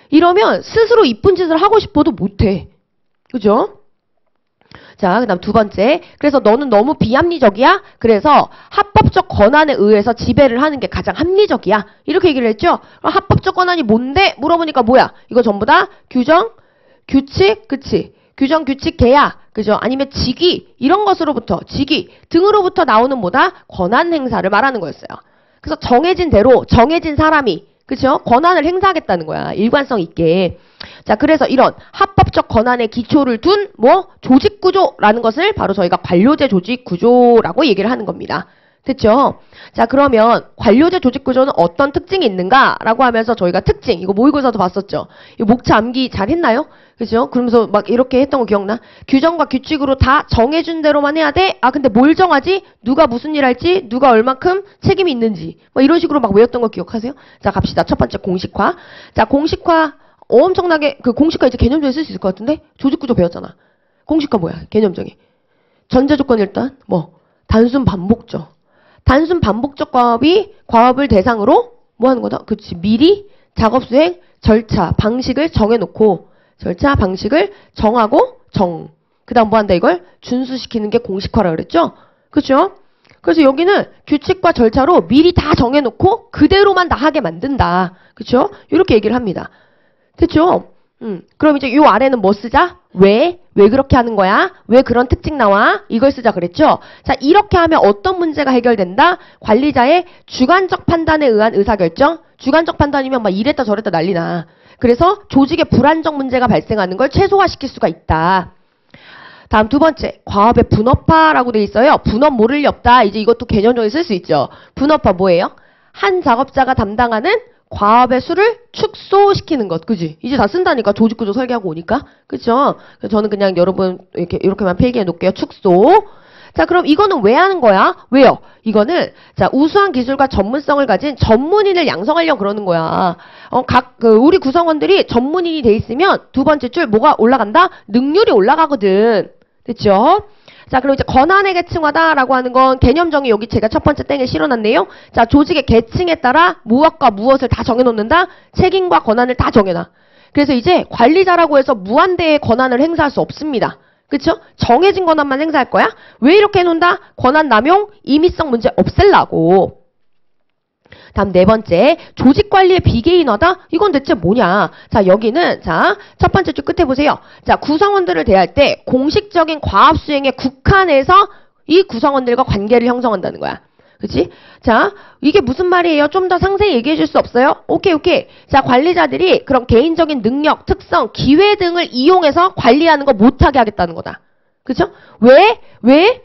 이러면 스스로 이쁜 짓을 하고 싶어도 못해. 그죠? 자, 그 다음 2번째. 그래서 너는 너무 비합리적이야? 그래서 합법적 권한에 의해서 지배를 하는 게 가장 합리적이야. 이렇게 얘기를 했죠? 합법적 권한이 뭔데? 물어보니까 뭐야? 이거 전부 다 규정, 규칙, 그치? 규정, 규칙, 계약. 그죠? 아니면 직위, 이런 것으로부터, 직위 등으로부터 나오는 뭐다? 권한 행사를 말하는 거였어요. 그래서 정해진 대로, 정해진 사람이, 그죠? 권한을 행사하겠다는 거야. 일관성 있게. 자, 그래서 이런 합법적 권한의 기초를 둔, 조직구조라는 것을 바로 저희가 관료제 조직구조라고 얘기를 하는 겁니다. 됐죠? 자, 그러면 관료제 조직구조는 어떤 특징이 있는가라고 하면서 저희가 특징, 이거 모의고사도 봤었죠? 이 목차 암기 잘 했나요? 그죠? 그러면서 막 이렇게 했던 거 기억나? 규정과 규칙으로 다 정해준 대로만 해야 돼? 아, 근데 뭘 정하지? 누가 무슨 일 할지? 누가 얼만큼 책임이 있는지? 뭐 이런 식으로 막 외웠던 거 기억하세요? 자, 갑시다. 첫 번째 공식화. 자, 공식화 엄청나게, 그 공식화 이제 개념적에 쓸 수 있을 것 같은데? 조직구조 배웠잖아. 공식화 뭐야? 개념적인. 전제 조건 일단, 단순 반복적. 단순 반복적 과업을 대상으로 뭐 하는 거다? 그치. 미리 작업 수행, 절차, 방식을 정해놓고, 절차, 방식을 정하고, 그 다음 뭐 한다 이걸? 준수시키는 게 공식화라 그랬죠? 그쵸? 그래서 여기는 규칙과 절차로 미리 다 정해놓고, 그대로만 다 하게 만든다. 그쵸? 이렇게 얘기를 합니다. 됐죠? 그럼 이제 요 아래는 뭐 쓰자? 왜 그렇게 하는 거야? 왜 그런 특징 나와? 이걸 쓰자 그랬죠? 자, 이렇게 하면 어떤 문제가 해결된다? 관리자의 주관적 판단에 의한 의사결정? 주관적 판단이면 막 이랬다 저랬다 난리나. 그래서 조직의 불안정 문제가 발생하는 걸 최소화시킬 수가 있다. 다음 두 번째, 과업의 분업화라고 돼 있어요. 분업 모를 리 없다. 이제 이것도 개념적으로 쓸 수 있죠. 분업화 뭐예요? 한 작업자가 담당하는 과업의 수를 축소시키는 것, 그지? 이제 다 쓴다니까, 조직구조 설계하고 오니까. 그죠? 저는 그냥 여러분, 이렇게만 필기해 놓을게요. 축소. 자, 그럼 이거는 왜 하는 거야? 왜요? 이거는, 자, 우수한 기술과 전문성을 가진 전문인을 양성하려고 그러는 거야. 우리 구성원들이 전문인이 돼 있으면 두 번째 줄 뭐가 올라간다? 능률이 올라가거든. 됐죠? 자, 그럼 이제 권한의 계층화다라고 하는 건 개념정의 여기 제가 첫 번째 땡에 실어놨네요. 자, 조직의 계층에 따라 무엇과 무엇을 다 정해놓는다? 책임과 권한을 다 정해놔. 그래서 이제 관리자라고 해서 무한대의 권한을 행사할 수 없습니다. 그쵸? 정해진 권한만 행사할 거야? 왜 이렇게 해놓는다? 권한 남용, 임의성 문제 없앨라고. 다음 네 번째, 조직관리의 비개인화다? 이건 대체 뭐냐? 자, 여기는, 자, 첫 번째 줄 끝에 보세요. 자, 구성원들을 대할 때 공식적인 과업 수행에 국한해서 이 구성원들과 관계를 형성한다는 거야. 그치? 자, 이게 무슨 말이에요? 좀 더 상세히 얘기해 줄 수 없어요? 오케이. 자, 관리자들이 그런 개인적인 능력, 특성, 기회 등을 이용해서 관리하는 거 못하게 하겠다는 거다. 그죠? 왜?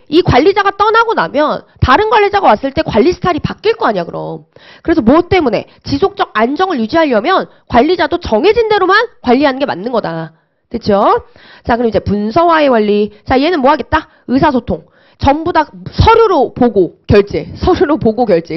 이 관리자가 떠나고 나면 다른 관리자가 왔을 때 관리 스타일이 바뀔 거 아니야, 그럼. 그래서 뭐 때문에? 지속적 안정을 유지하려면 관리자도 정해진 대로만 관리하는 게 맞는 거다. 됐죠? 자, 그럼 이제 문서화의 원리. 자, 얘는 뭐 하겠다? 의사소통. 전부 다 서류로 보고 결제.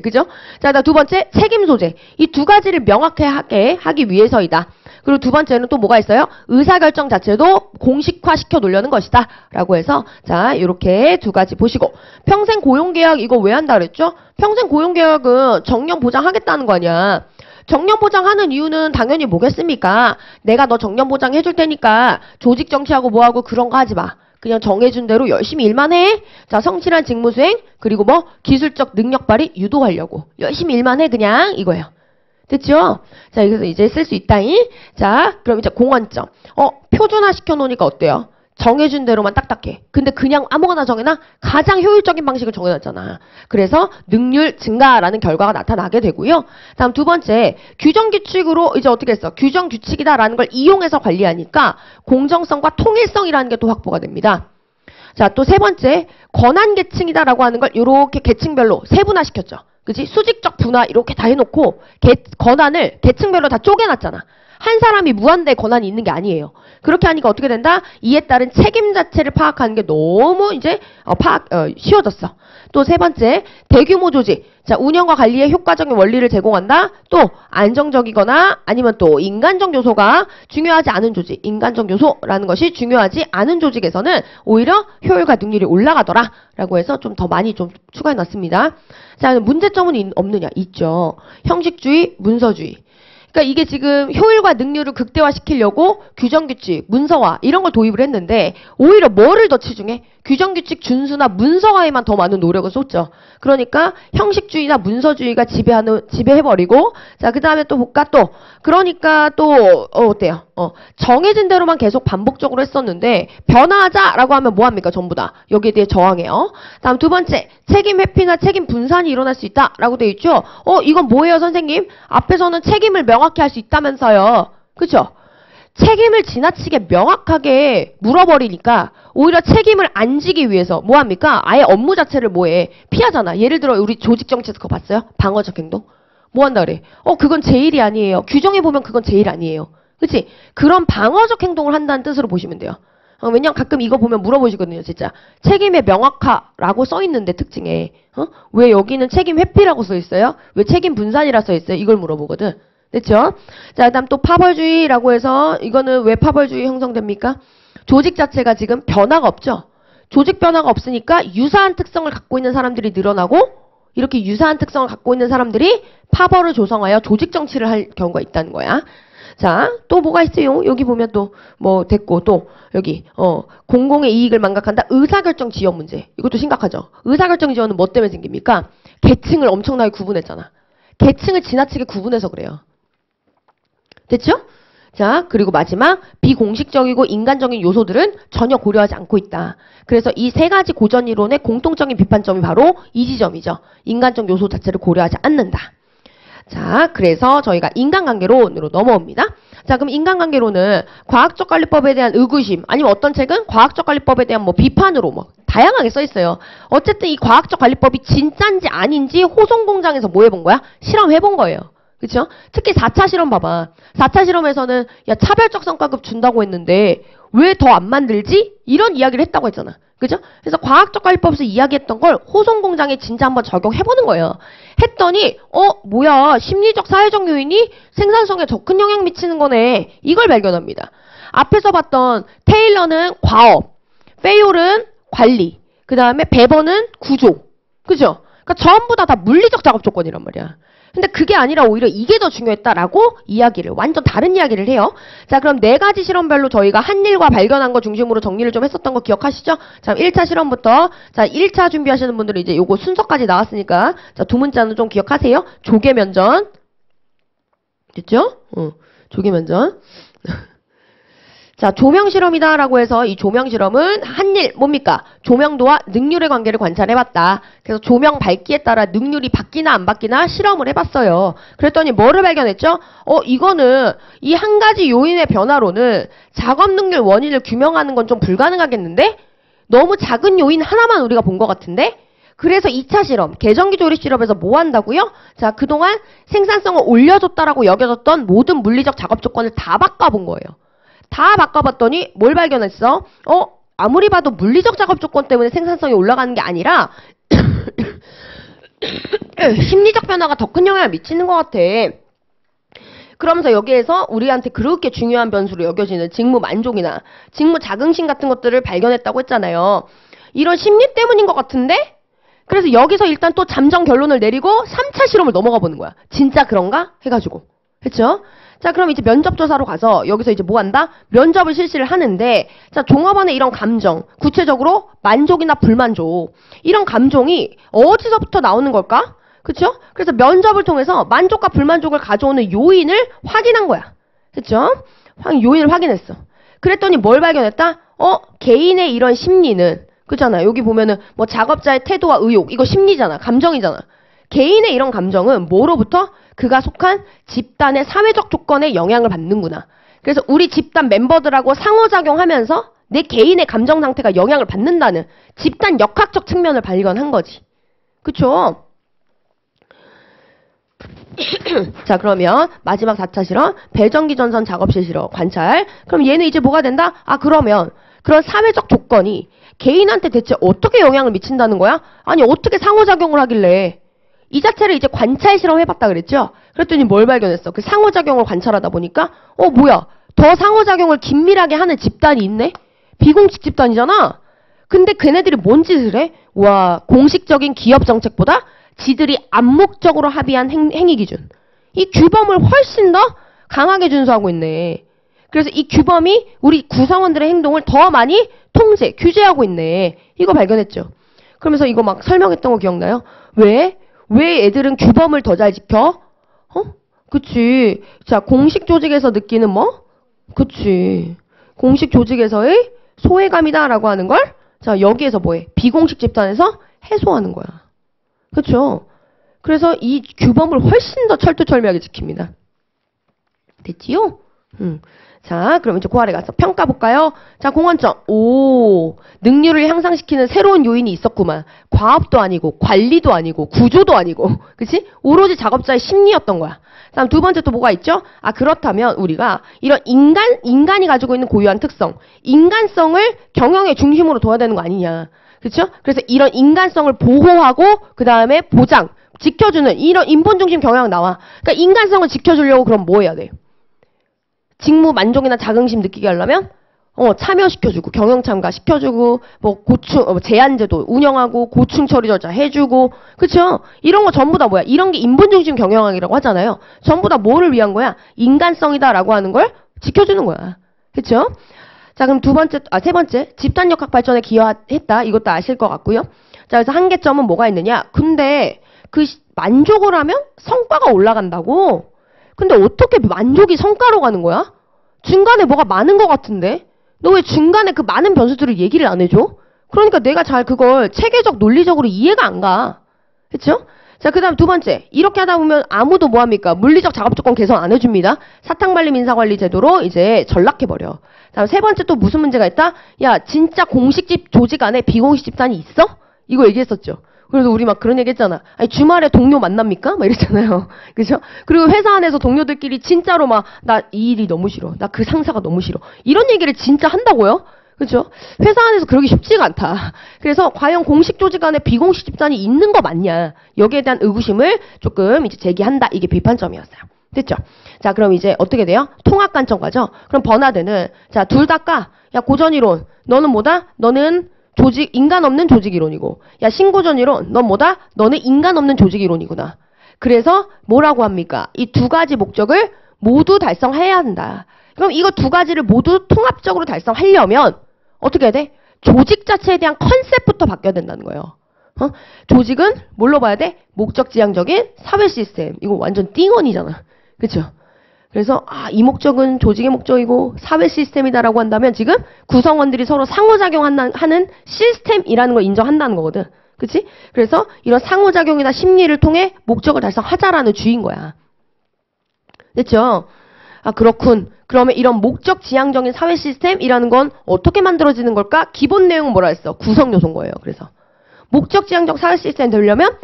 그죠? 자, 두 번째, 책임 소재. 이 두 가지를 명확하게 하기 위해서이다. 그리고 두 번째는 또 뭐가 있어요? 의사결정 자체도 공식화 시켜 놓으려는 것이다. 라고 해서, 자, 이렇게 두 가지 보시고. 평생 고용계약 이거 왜 한다 그랬죠? 평생 고용계약은 정년 보장하겠다는 거 아니야. 정년 보장하는 이유는 당연히 뭐겠습니까? 내가 너 정년 보장 해줄 테니까 조직 정치하고 뭐하고 그런 거 하지 마. 그냥 정해준 대로 열심히 일만 해. 자, 성실한 직무 수행, 그리고 기술적 능력 발휘 유도하려고. 열심히 일만 해, 그냥. 이거예요. 됐죠? 자, 여기서 이제 쓸 수 있다잉. 자, 그럼 이제 공헌점. 표준화 시켜놓으니까 어때요? 정해준 대로만 딱딱해. 근데 그냥 아무거나 정해놔? 가장 효율적인 방식을 정해놨잖아. 그래서 능률 증가라는 결과가 나타나게 되고요. 다음 두 번째, 규정규칙으로 이제 어떻게 했어? 규정규칙이다라는 걸 이용해서 관리하니까 공정성과 통일성이라는 게 또 확보가 됩니다. 자, 또 세 번째, 권한계층이다라고 하는 걸 이렇게 계층별로 세분화시켰죠. 그치? 수직적 분화 이렇게 다 해놓고 권한을 계층별로 다 쪼개놨잖아. 한 사람이 무한대의 권한이 있는 게 아니에요. 그렇게 하니까 어떻게 된다? 이에 따른 책임 자체를 파악하는 게 너무 이제 쉬워졌어. 또 세 번째, 대규모 조직. 자, 운영과 관리에 효과적인 원리를 제공한다. 또 안정적이거나 아니면 또 인간적 요소가 중요하지 않은 조직. 인간적 요소라는 것이 중요하지 않은 조직에서는 오히려 효율과 능률이 올라가더라. 라고 해서 좀 더 많이 좀 추가해 놨습니다. 자, 문제점은 없느냐? 있죠. 형식주의, 문서주의. 그러니까 이게 지금 효율과 능률을 극대화시키려고 규정규칙, 문서화 이런 걸 도입을 했는데 오히려 뭐를 더 치중해? 규정규칙 준수나 문서화에만 더 많은 노력을 쏟죠. 그러니까 형식주의나 문서주의가 지배해버리고, 자, 그 다음에 또 볼까? 또, 그러니까 또, 어때요? 정해진 대로만 계속 반복적으로 했었는데, 변화하자라고 하면 뭐합니까? 전부 다. 여기에 대해 저항해요. 다음 두 번째, 책임 회피나 책임 분산이 일어날 수 있다라고 되어 있죠? 이건 뭐예요, 선생님? 앞에서는 책임을 명확히 할 수 있다면서요. 그쵸? 책임을 지나치게 명확하게 물어버리니까 오히려 책임을 안 지기 위해서 뭐합니까? 아예 업무 자체를 뭐해? 피하잖아. 예를 들어 우리 조직정치에서 그거 봤어요? 방어적 행동? 뭐 한다 그래? 그건 제 일이 아니에요. 규정에 보면 그건 제 일 아니에요. 그치? 그런 방어적 행동을 한다는 뜻으로 보시면 돼요. 왜냐면 가끔 이거 보면 물어보시거든요. 진짜. 책임의 명확하라고 써있는데 특징에 왜 여기는 책임 회피라고 써있어요? 왜 책임 분산이라 써있어요? 이걸 물어보거든. 됐죠? 자, 그 다음 또 파벌주의라고 해서 이거는 왜 파벌주의 형성됩니까? 조직 자체가 지금 변화가 없죠? 조직 변화가 없으니까 유사한 특성을 갖고 있는 사람들이 늘어나고 이렇게 유사한 특성을 갖고 있는 사람들이 파벌을 조성하여 조직 정치를 할 경우가 있다는 거야. 자, 또 뭐가 있어요? 여기 보면 또 뭐 됐고 또 여기 공공의 이익을 망각한다. 의사결정 지연 문제. 이것도 심각하죠. 의사결정 지연은 뭐 때문에 생깁니까? 계층을 엄청나게 구분했잖아. 계층을 지나치게 구분해서 그래요. 됐죠? 자, 그리고 마지막 비공식적이고 인간적인 요소들은 전혀 고려하지 않고 있다. 그래서 이 세 가지 고전 이론의 공통적인 비판점이 바로 이 지점이죠. 인간적 요소 자체를 고려하지 않는다. 자, 그래서 저희가 인간관계론으로 넘어옵니다. 자, 그럼 인간관계론은 과학적 관리법에 대한 의구심, 아니면 어떤 책은 과학적 관리법에 대한 뭐 비판으로 뭐 다양하게 써 있어요. 어쨌든 이 과학적 관리법이 진짜인지 아닌지 호송 공장에서 뭐 해본 거야? 실험해본 거예요. 그쵸? 특히 4차 실험 봐봐. 4차 실험에서는 야 차별적 성과급 준다고 했는데 왜 더 안 만들지? 이런 이야기를 했다고 했잖아. 그죠? 그래서 과학적 관리법에서 이야기했던 걸 호송 공장에 진짜 한번 적용해보는 거예요. 했더니 뭐야 심리적 사회적 요인이 생산성에 더 큰 영향 미치는 거네. 이걸 발견합니다. 앞에서 봤던 테일러는 과업, 페이올은 관리, 그 다음에 베버는 구조. 그죠? 그러니까 전부 다 물리적 작업 조건이란 말이야. 근데 그게 아니라 오히려 이게 더 중요했다라고 이야기를, 완전 다른 이야기를 해요. 자, 그럼 네 가지 실험별로 저희가 한 일과 발견한 거 중심으로 정리를 좀 했었던 거 기억하시죠? 자, 1차 실험부터, 자, 1차 준비하시는 분들은 이제 요거 순서까지 나왔으니까, 자, 두 문자는 좀 기억하세요. 조개면전. 됐죠? 조개면전. 자, 조명실험이다라고 해서 이 조명실험은 한일 뭡니까? 조명도와 능률의 관계를 관찰해봤다. 그래서 조명 밝기에 따라 능률이 바뀌나 안 바뀌나 실험을 해봤어요. 그랬더니 뭐를 발견했죠? 이거는 이 한 가지 요인의 변화로는 작업 능률 원인을 규명하는 건 좀 불가능하겠는데? 너무 작은 요인 하나만 우리가 본 것 같은데? 그래서 2차 실험, 계정기 조립 실험에서 뭐 한다고요? 자, 그동안 생산성을 올려줬다라고 여겨졌던 모든 물리적 작업 조건을 다 바꿔본 거예요. 다 바꿔봤더니 뭘 발견했어? 아무리 봐도 물리적 작업 조건 때문에 생산성이 올라가는 게 아니라 심리적 변화가 더 큰 영향을 미치는 것 같아. 그러면서 여기에서 우리한테 그렇게 중요한 변수로 여겨지는 직무 만족이나 직무 자긍심 같은 것들을 발견했다고 했잖아요. 이런 심리 때문인 것 같은데? 그래서 여기서 일단 또 잠정 결론을 내리고 3차 실험을 넘어가 보는 거야. 진짜 그런가? 해가지고. 그쵸? 자, 그럼 이제 면접조사로 가서 여기서 이제 뭐 한다? 면접을 실시를 하는데, 자, 종합원의 이런 감정, 구체적으로 만족이나 불만족, 이런 감정이 어디서부터 나오는 걸까? 그쵸? 그래서 면접을 통해서 만족과 불만족을 가져오는 요인을 확인한 거야. 그쵸? 요인을 확인했어. 그랬더니 뭘 발견했다? 개인의 이런 심리는, 그잖아. 여기 보면은 뭐 작업자의 태도와 의욕, 이거 심리잖아. 감정이잖아. 개인의 이런 감정은 뭐로부터? 그가 속한 집단의 사회적 조건에 영향을 받는구나. 그래서 우리 집단 멤버들하고 상호작용하면서 내 개인의 감정 상태가 영향을 받는다는 집단 역학적 측면을 발견한 거지. 그쵸? 자, 그러면 마지막 4차 실험, 배전기 전선 작업실 실험 관찰. 그럼 얘는 이제 뭐가 된다? 그러면 그런 사회적 조건이 개인한테 대체 어떻게 영향을 미친다는 거야? 아니, 어떻게 상호작용을 하길래. 이 자체를 이제 관찰 실험해봤다 그랬죠? 그랬더니 뭘 발견했어? 그 상호작용을 관찰하다 보니까 뭐야? 더 상호작용을 긴밀하게 하는 집단이 있네? 비공식 집단이잖아? 근데 걔네들이 뭔 짓을 해? 와, 공식적인 기업 정책보다 지들이 암묵적으로 합의한 행위 기준. 이 규범을 훨씬 더 강하게 준수하고 있네. 그래서 이 규범이 우리 구성원들의 행동을 더 많이 통제, 규제하고 있네. 이거 발견했죠. 그러면서 이거 막 설명했던 거 기억나요? 왜? 왜 애들은 규범을 더 잘 지켜? 그치. 자, 공식 조직에서 느끼는 뭐? 그치. 공식 조직에서의 소외감이다라고 하는 걸, 자, 여기에서 뭐해? 비공식 집단에서 해소하는 거야. 그쵸? 그래서 이 규범을 훨씬 더 철두철미하게 지킵니다. 됐지요? 자, 그럼 이제 그 아래 가서 평가 볼까요? 자, 공헌점. 오, 능률을 향상시키는 새로운 요인이 있었구만. 과업도 아니고, 관리도 아니고, 구조도 아니고, 그치? 오로지 작업자의 심리였던 거야. 다음 두 번째 또 뭐가 있죠? 아, 그렇다면 우리가 이런 인간이 가지고 있는 고유한 특성, 인간성을 경영의 중심으로 둬야 되는 거 아니냐. 그쵸? 그래서 이런 인간성을 보호하고, 그 다음에 보장, 지켜주는 이런 인본중심 경영 나와. 그러니까 인간성을 지켜주려고 그럼 뭐 해야 돼? 직무 만족이나 자긍심 느끼게 하려면 참여시켜주고 경영 참가 시켜주고 뭐 고충 제한제도 운영하고 고충 처리 절차 해주고 그쵸? 이런 거 전부 다 뭐야? 이런 게 인본중심 경영학이라고 하잖아요. 전부 다 뭐를 위한 거야? 인간성이다라고 하는 걸 지켜주는 거야. 그쵸? 자 그럼 세 번째 집단역학 발전에 기여했다. 이것도 아실 것 같고요. 자 그래서 한계점은 뭐가 있느냐? 근데 그 만족을 하면 성과가 올라간다고? 근데 어떻게 만족이 성과로 가는 거야? 중간에 뭐가 많은 것 같은데? 너 왜 중간에 그 많은 변수들을 얘기를 안 해줘? 그러니까 내가 잘 그걸 체계적 논리적으로 이해가 안 가. 그쵸? 자, 그 다음 두 번째. 이렇게 하다 보면 아무도 뭐합니까? 물리적 작업조건 개선 안 해줍니다. 사탕발림 인사관리 제도로 이제 전락해버려. 다음 세 번째 또 무슨 문제가 있다? 야, 진짜 공식집 조직 안에 비공식 집단이 있어? 이거 얘기했었죠. 그래서 우리 막 그런 얘기 했잖아. 아니, 주말에 동료 만납니까? 막 이랬잖아요. 그죠? 그리고 회사 안에서 동료들끼리 진짜로 막, 나 이 일이 너무 싫어. 나 그 상사가 너무 싫어. 이런 얘기를 진짜 한다고요? 그죠? 회사 안에서 그러기 쉽지가 않다. 그래서 과연 공식 조직 안에 비공식 집단이 있는 거 맞냐? 여기에 대한 의구심을 조금 이제 제기한다. 이게 비판점이었어요. 됐죠? 자, 그럼 이제 어떻게 돼요? 통합 관점 가죠? 그럼 버나드는, 자, 둘 다 까. 야, 고전이론. 너는 뭐다? 너는 인간 없는 조직 이론이고, 야, 신고전 이론, 넌 뭐다? 너는 인간 없는 조직 이론이구나. 그래서 뭐라고 합니까? 이 두 가지 목적을 모두 달성해야 한다. 그럼 이거 두 가지를 모두 통합적으로 달성하려면 어떻게 해야 돼? 조직 자체에 대한 컨셉부터 바뀌어야 된다는 거예요. 조직은 뭘로 봐야 돼? 목적지향적인 사회 시스템. 이거 완전 띵언이잖아. 그쵸? 그래서 이 목적은 조직의 목적이고 사회 시스템이다라고 한다면 지금 구성원들이 서로 상호작용하는 시스템이라는 걸 인정한다는 거거든. 그치? 그래서 이런 상호작용이나 심리를 통해 목적을 달성하자라는 주의인 거야. 됐죠? 아, 그렇군. 그러면 이런 목적 지향적인 사회 시스템이라는 건 어떻게 만들어지는 걸까? 기본 내용은 뭐라 했어? 구성 요소인 거예요. 그래서 목적 지향적 사회 시스템이 되려면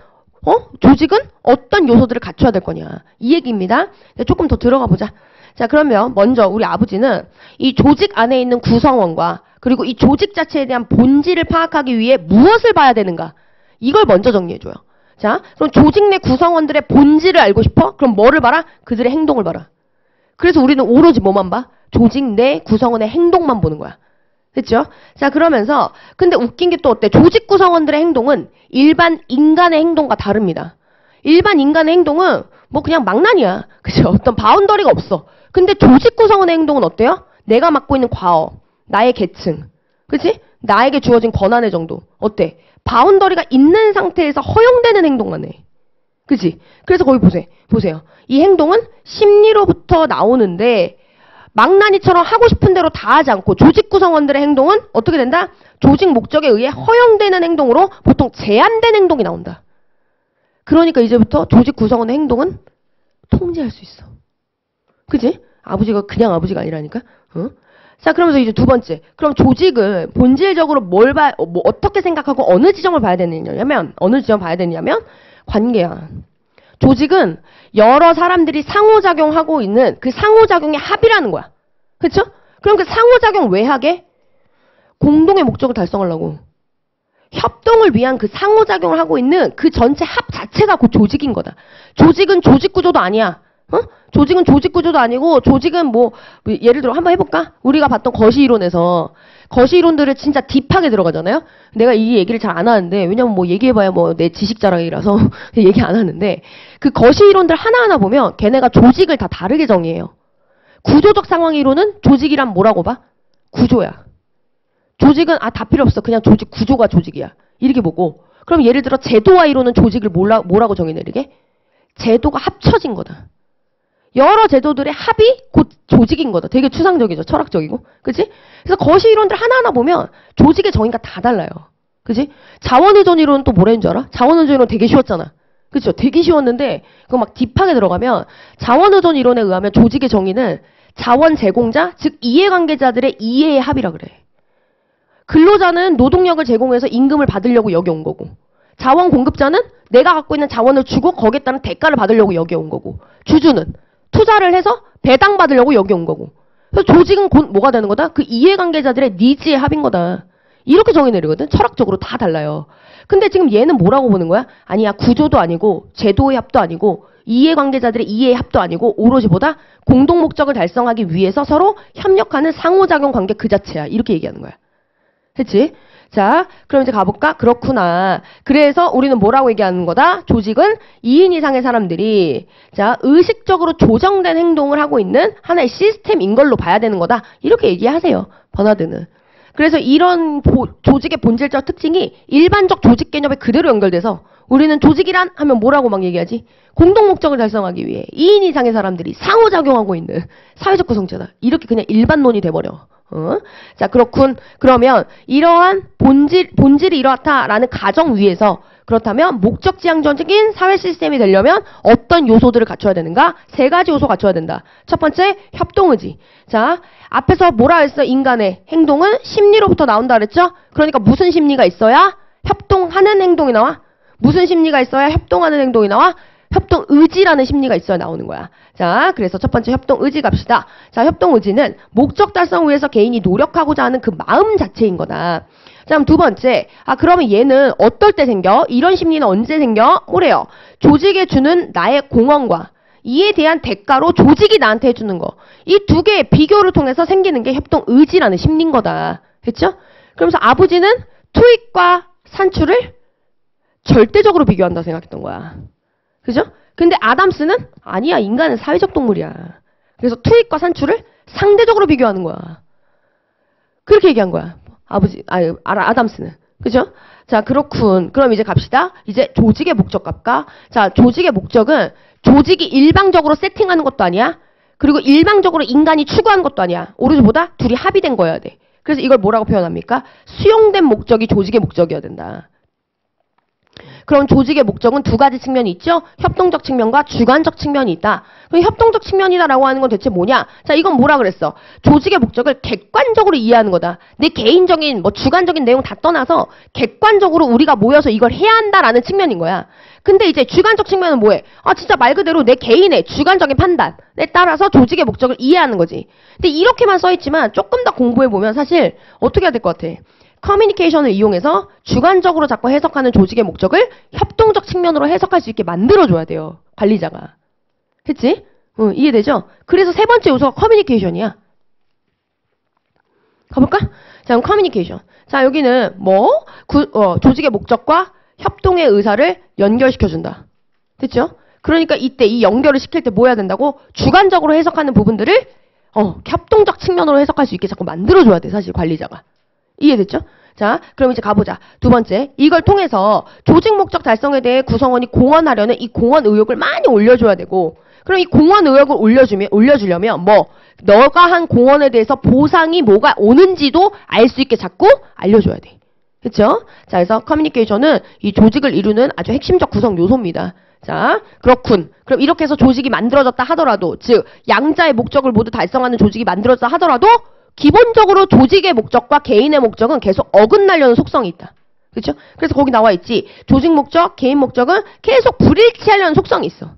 조직은 어떤 요소들을 갖춰야 될 거냐. 이 얘기입니다. 조금 더 들어가 보자. 자, 그러면 먼저 우리 아버지는 이 조직 안에 있는 구성원과 그리고 이 조직 자체에 대한 본질을 파악하기 위해 무엇을 봐야 되는가? 이걸 먼저 정리해줘요. 자, 그럼 조직 내 구성원들의 본질을 알고 싶어? 그럼 뭐를 봐라? 그들의 행동을 봐라. 그래서 우리는 오로지 뭐만 봐? 조직 내 구성원의 행동만 보는 거야. 됐죠? 자, 그러면서 근데 웃긴 게 또 어때? 조직 구성원들의 행동은 일반 인간의 행동과 다릅니다. 일반 인간의 행동은 뭐 그냥 망난이야. 그죠? 어떤 바운더리가 없어. 근데 조직 구성원의 행동은 어때요? 내가 맡고 있는 과업, 나의 계층, 그치? 나에게 주어진 권한의 정도. 어때? 바운더리가 있는 상태에서 허용되는 행동만 해. 그치? 그래서 거기 보세요. 이 행동은 심리로부터 나오는데 망나니처럼 하고 싶은 대로 다 하지 않고 조직 구성원들의 행동은 어떻게 된다? 조직 목적에 의해 허용되는 행동으로 보통 제한된 행동이 나온다. 그러니까 이제부터 조직 구성원의 행동은 통제할 수 있어. 그치? 아버지가 그냥 아버지가 아니라니까? 자, 그러면서 이제 두 번째. 그럼 조직은 본질적으로 어떻게 생각하고 어느 지점을 봐야 되느냐면, 관계야. 조직은 여러 사람들이 상호작용하고 있는 그 상호작용의 합이라는 거야. 그쵸? 그럼 그 상호작용 왜 하게? 공동의 목적을 달성하려고. 협동을 위한 그 상호작용을 하고 있는 그 전체 합 자체가 곧 조직인 거다. 조직은 조직 구조도 아니야. 조직은 조직 구조도 아니고 조직은 뭐 예를 들어 한번 해볼까? 우리가 봤던 거시이론에서 거시이론들을 진짜 딥하게 들어가잖아요. 내가 이 얘기를 잘 안 하는데 왜냐면 뭐 얘기해봐야 뭐 내 지식 자랑이라서 얘기 안 하는데 그 거시이론들 하나하나 보면 걔네가 조직을 다 다르게 정의해요. 구조적 상황 이론은 조직이란 뭐라고 봐? 구조야. 조직은 다 필요 없어. 그냥 조직 구조가 조직이야. 이렇게 보고. 그럼 예를 들어 제도화 이론은 조직을 뭐라고 정의내리게? 제도가 합쳐진 거다. 여러 제도들의 합이 곧 조직인 거다. 되게 추상적이죠. 철학적이고. 그치? 그래서 거시 이론들 하나하나 보면 조직의 정의가 다 달라요. 그치? 자원의존 이론은 또 뭐라는 줄 알아? 자원의존 이론 되게 쉬웠잖아. 그쵸? 되게 쉬웠는데 그거 막 딥하게 들어가면 자원의존 이론에 의하면 조직의 정의는 자원 제공자, 즉 이해관계자들의 이해의 합이라 그래. 근로자는 노동력을 제공해서 임금을 받으려고 여기 온 거고, 자원 공급자는 내가 갖고 있는 자원을 주고 거기에 따른 대가를 받으려고 여기 온 거고, 주주는 투자를 해서 배당받으려고 여기 온 거고. 그래서 조직은 곧 뭐가 되는 거다? 그 이해관계자들의 니즈의 합인 거다. 이렇게 정의내리거든. 철학적으로 다 달라요. 근데 지금 얘는 뭐라고 보는 거야? 아니야, 구조도 아니고 제도의 합도 아니고 이해관계자들의 이해의 합도 아니고 오로지 보다 공동 목적을 달성하기 위해서 서로 협력하는 상호작용 관계 그 자체야. 이렇게 얘기하는 거야. 했지? 자, 그럼 이제 가볼까? 그렇구나. 그래서 우리는 뭐라고 얘기하는 거다? 조직은 2인 이상의 사람들이 자, 의식적으로 조정된 행동을 하고 있는 하나의 시스템인 걸로 봐야 되는 거다. 이렇게 얘기하세요. 버나드는. 그래서 이런 조직의 본질적 특징이 일반적 조직 개념에 그대로 연결돼서 우리는 조직이란 하면 뭐라고 막 얘기하지? 공동 목적을 달성하기 위해 2인 이상의 사람들이 상호작용하고 있는 사회적 구성체다. 이렇게 그냥 일반론이 돼버려. 자, 그렇군. 그러면 이러한 본질이 이렇다라는 가정 위에서 그렇다면 목적지향적인 사회 시스템이 되려면 어떤 요소들을 갖춰야 되는가? 3가지 요소 갖춰야 된다. 첫 번째, 협동의지. 자, 앞에서 뭐라 했어? 인간의 행동은 심리로부터 나온다 그랬죠? 그러니까 무슨 심리가 있어야 협동하는 행동이 나와? 무슨 심리가 있어야 협동하는 행동이 나와? 협동의지라는 심리가 있어야 나오는 거야. 자, 그래서 첫 번째 협동의지 갑시다. 자, 협동의지는 목적 달성 위해서 개인이 노력하고자 하는 그 마음 자체인 거다. 자, 그럼 두 번째. 그러면 얘는 어떨 때 생겨? 이런 심리는 언제 생겨? 뭐래요? 조직에 주는 나의 공헌과 이에 대한 대가로 조직이 나한테 해주는 거. 이 두 개의 비교를 통해서 생기는 게 협동의지라는 심리인 거다. 됐죠? 그러면서 아버지는 투입과 산출을 절대적으로 비교한다 생각했던 거야. 그죠? 근데 아담스는 아니야. 인간은 사회적 동물이야. 그래서 투입과 산출을 상대적으로 비교하는 거야. 그렇게 얘기한 거야. 아담스는. 그죠? 자, 그렇군. 그럼 이제 갑시다. 이제 조직의 목적값과 자, 조직의 목적은 조직이 일방적으로 세팅하는 것도 아니야. 그리고 일방적으로 인간이 추구하는 것도 아니야. 오로지 보다 둘이 합의된 거여야 돼. 그래서 이걸 뭐라고 표현합니까? 수용된 목적이 조직의 목적이어야 된다. 그럼 조직의 목적은 2가지 측면이 있죠? 협동적 측면과 주관적 측면이 있다. 그럼 협동적 측면이다라고 하는 건 대체 뭐냐? 자, 이건 뭐라 그랬어? 조직의 목적을 객관적으로 이해하는 거다. 내 개인적인, 주관적인 내용 다 떠나서 객관적으로 우리가 모여서 이걸 해야 한다라는 측면인 거야. 근데 이제 주관적 측면은 뭐해? 진짜 말 그대로 내 개인의 주관적인 판단에 따라서 조직의 목적을 이해하는 거지. 근데 이렇게만 써있지만 조금 더 공부해보면 사실 어떻게 해야 될 것 같아? 커뮤니케이션을 이용해서 주관적으로 자꾸 해석하는 조직의 목적을 협동적 측면으로 해석할 수 있게 만들어줘야 돼요. 관리자가. 했지? 이해되죠? 그래서 3번째 요소가 커뮤니케이션이야. 가볼까? 자, 그럼 커뮤니케이션. 자, 여기는 조직의 목적과 협동의 의사를 연결시켜준다. 됐죠? 그러니까 이때 이 연결을 시킬 때 뭐 해야 된다고? 주관적으로 해석하는 부분들을 협동적 측면으로 해석할 수 있게 자꾸 만들어줘야 돼. 사실 관리자가. 이해됐죠? 자, 그럼 이제 가보자. 2번째. 이걸 통해서 조직 목적 달성에 대해 구성원이 공헌하려는 이 공헌 의욕을 많이 올려줘야 되고, 그럼 이 공헌 의욕을 올려주려면 너가 한 공헌에 대해서 보상이 뭐가 오는지도 알 수 있게 자꾸 알려줘야 돼. 그쵸? 자, 그래서 커뮤니케이션은 이 조직을 이루는 아주 핵심적 구성 요소입니다. 자, 그렇군. 그럼 이렇게 해서 조직이 만들어졌다 하더라도, 즉 양자의 목적을 모두 달성하는 조직이 만들어졌다 하더라도 기본적으로 조직의 목적과 개인의 목적은 계속 어긋나려는 속성이 있다. 그렇죠? 그래서 거기 나와 있지. 조직 목적, 개인 목적은 계속 불일치하려는 속성이 있어.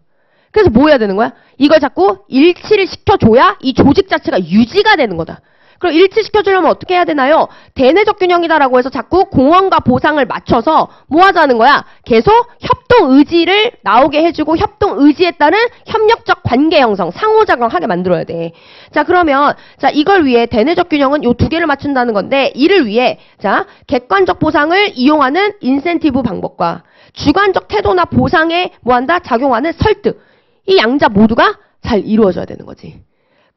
그래서 뭐 해야 되는 거야? 이걸 자꾸 일치를 시켜줘야 이 조직 자체가 유지가 되는 거다. 그럼 일치시켜주려면 어떻게 해야 되나요? 대내적 균형이다라고 해서 자꾸 공헌과 보상을 맞춰서 뭐 하자는 거야? 계속 협동의지를 나오게 해주고 협동의지에 따른 협력적 관계 형성, 상호작용하게 만들어야 돼. 자, 그러면 자, 이걸 위해 대내적 균형은 요 2개를 맞춘다는 건데, 이를 위해 자, 객관적 보상을 이용하는 인센티브 방법과 주관적 태도나 보상에 뭐한다? 작용하는 설득. 이 양자 모두가 잘 이루어져야 되는 거지.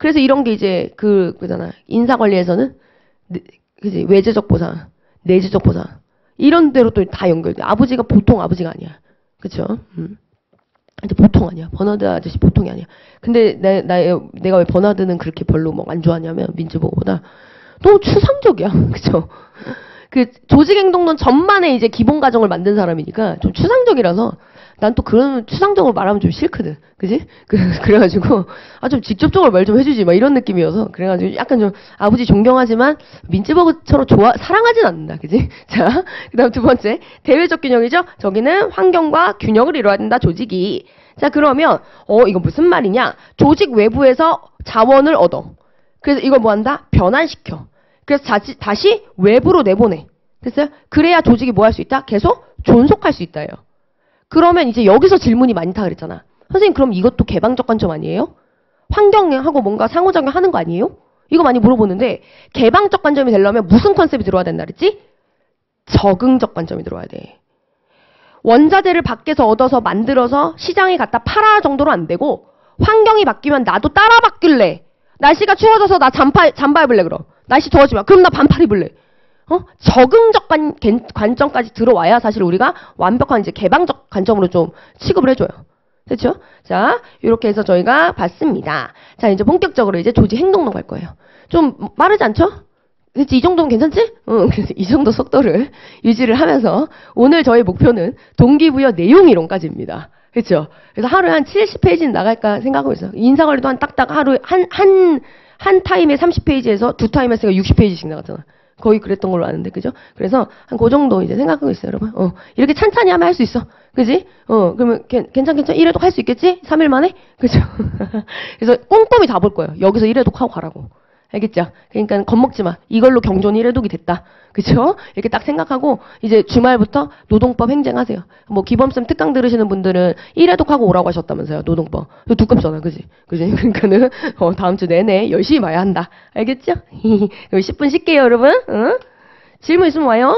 그래서 이런 게 이제 그잖아. 인사관리에서는 그지 외재적 보상, 내재적 보상 이런 대로 또 다 연결돼. 아버지가 보통 아버지가 아니야. 그쵸? 근데 보통 아니야. 버나드 아저씨 보통이 아니야. 근데 내가 왜 버나드는 그렇게 별로 뭐 안 좋아하냐면 민주보고보다 너무 추상적이야. 그쵸? 그 조직행동론 전반에 이제 기본 가정을 만든 사람이니까 좀 추상적이라서 난 또 그런 추상적으로 말하면 좀 싫거든. 그지? 그래가지고 좀 직접적으로 말 좀 해주지 막 이런 느낌이어서 그래가지고 약간 좀 아버지 존경하지만 민츠버그처럼 사랑하진 않는다. 그지? 자, 그 다음 두 번째 대외적 균형이죠. 저기는 환경과 균형을 이루어야 된다. 조직이. 자, 그러면 이거 무슨 말이냐? 조직 외부에서 자원을 얻어. 그래서 이걸 뭐 한다? 변환시켜. 그래서 다시 외부로 내보내. 됐어요? 그래야 조직이 뭐 할 수 있다? 계속 존속할 수 있다요. 그러면 이제 여기서 질문이 많다 그랬잖아. 선생님 그럼 이것도 개방적 관점 아니에요? 환경하고 뭔가 상호작용 하는 거 아니에요? 이거 많이 물어보는데 개방적 관점이 되려면 무슨 컨셉이 들어와야 된다 그랬지? 적응적 관점이 들어와야 돼. 원자재를 밖에서 얻어서 만들어서 시장에 갖다 팔아 정도로 안 되고 환경이 바뀌면 나도 따라 바뀔래. 날씨가 추워져서 나 잠바 입을래 그럼. 날씨 더워지면 그럼 나 반팔 입을래. 적응적 관점까지 들어와야 사실 우리가 완벽한 이제 개방적 관점으로 좀 취급을 해줘요. 됐죠? 자, 이렇게 해서 저희가 봤습니다. 자, 이제 본격적으로 이제 조직 행동론 갈 거예요. 좀 빠르지 않죠? 그치? 이 정도면 괜찮지? 그래서 이 정도 속도를 유지를 하면서 오늘 저희 목표는 동기부여 내용 이론까지입니다. 그렇죠? 그래서 하루에 한 70페이지는 나갈까 생각하고 있어요. 인사관리도 한 딱딱 하루에 한 타임에 30페이지에서 두 타임 했으니까 60페이지씩 나갔잖아. 거의 그랬던 걸로 아는데, 그죠? 그래서 한 그 정도 이제 생각하고 있어요, 여러분. 이렇게 찬찬히 하면 할 수 있어. 그지? 그러면 괜찮. 1회독 할 수 있겠지? 3일 만에? 그죠? 그래서 꼼꼼히 다 볼 거예요. 여기서 1회독 하고 가라고. 알겠죠? 그러니까 겁먹지 마. 이걸로 경존 1회독이 됐다. 그죠? 이렇게 딱 생각하고 이제 주말부터 노동법 행정하세요. 뭐 기범쌤 특강 들으시는 분들은 1회독 하고 오라고 하셨다면서요. 노동법. 두껍잖아. 그지? 그러니까는 다음 주 내내 열심히 봐야 한다. 알겠죠? 10분 쉴게요, 여러분. 응? 질문 있으면 와요.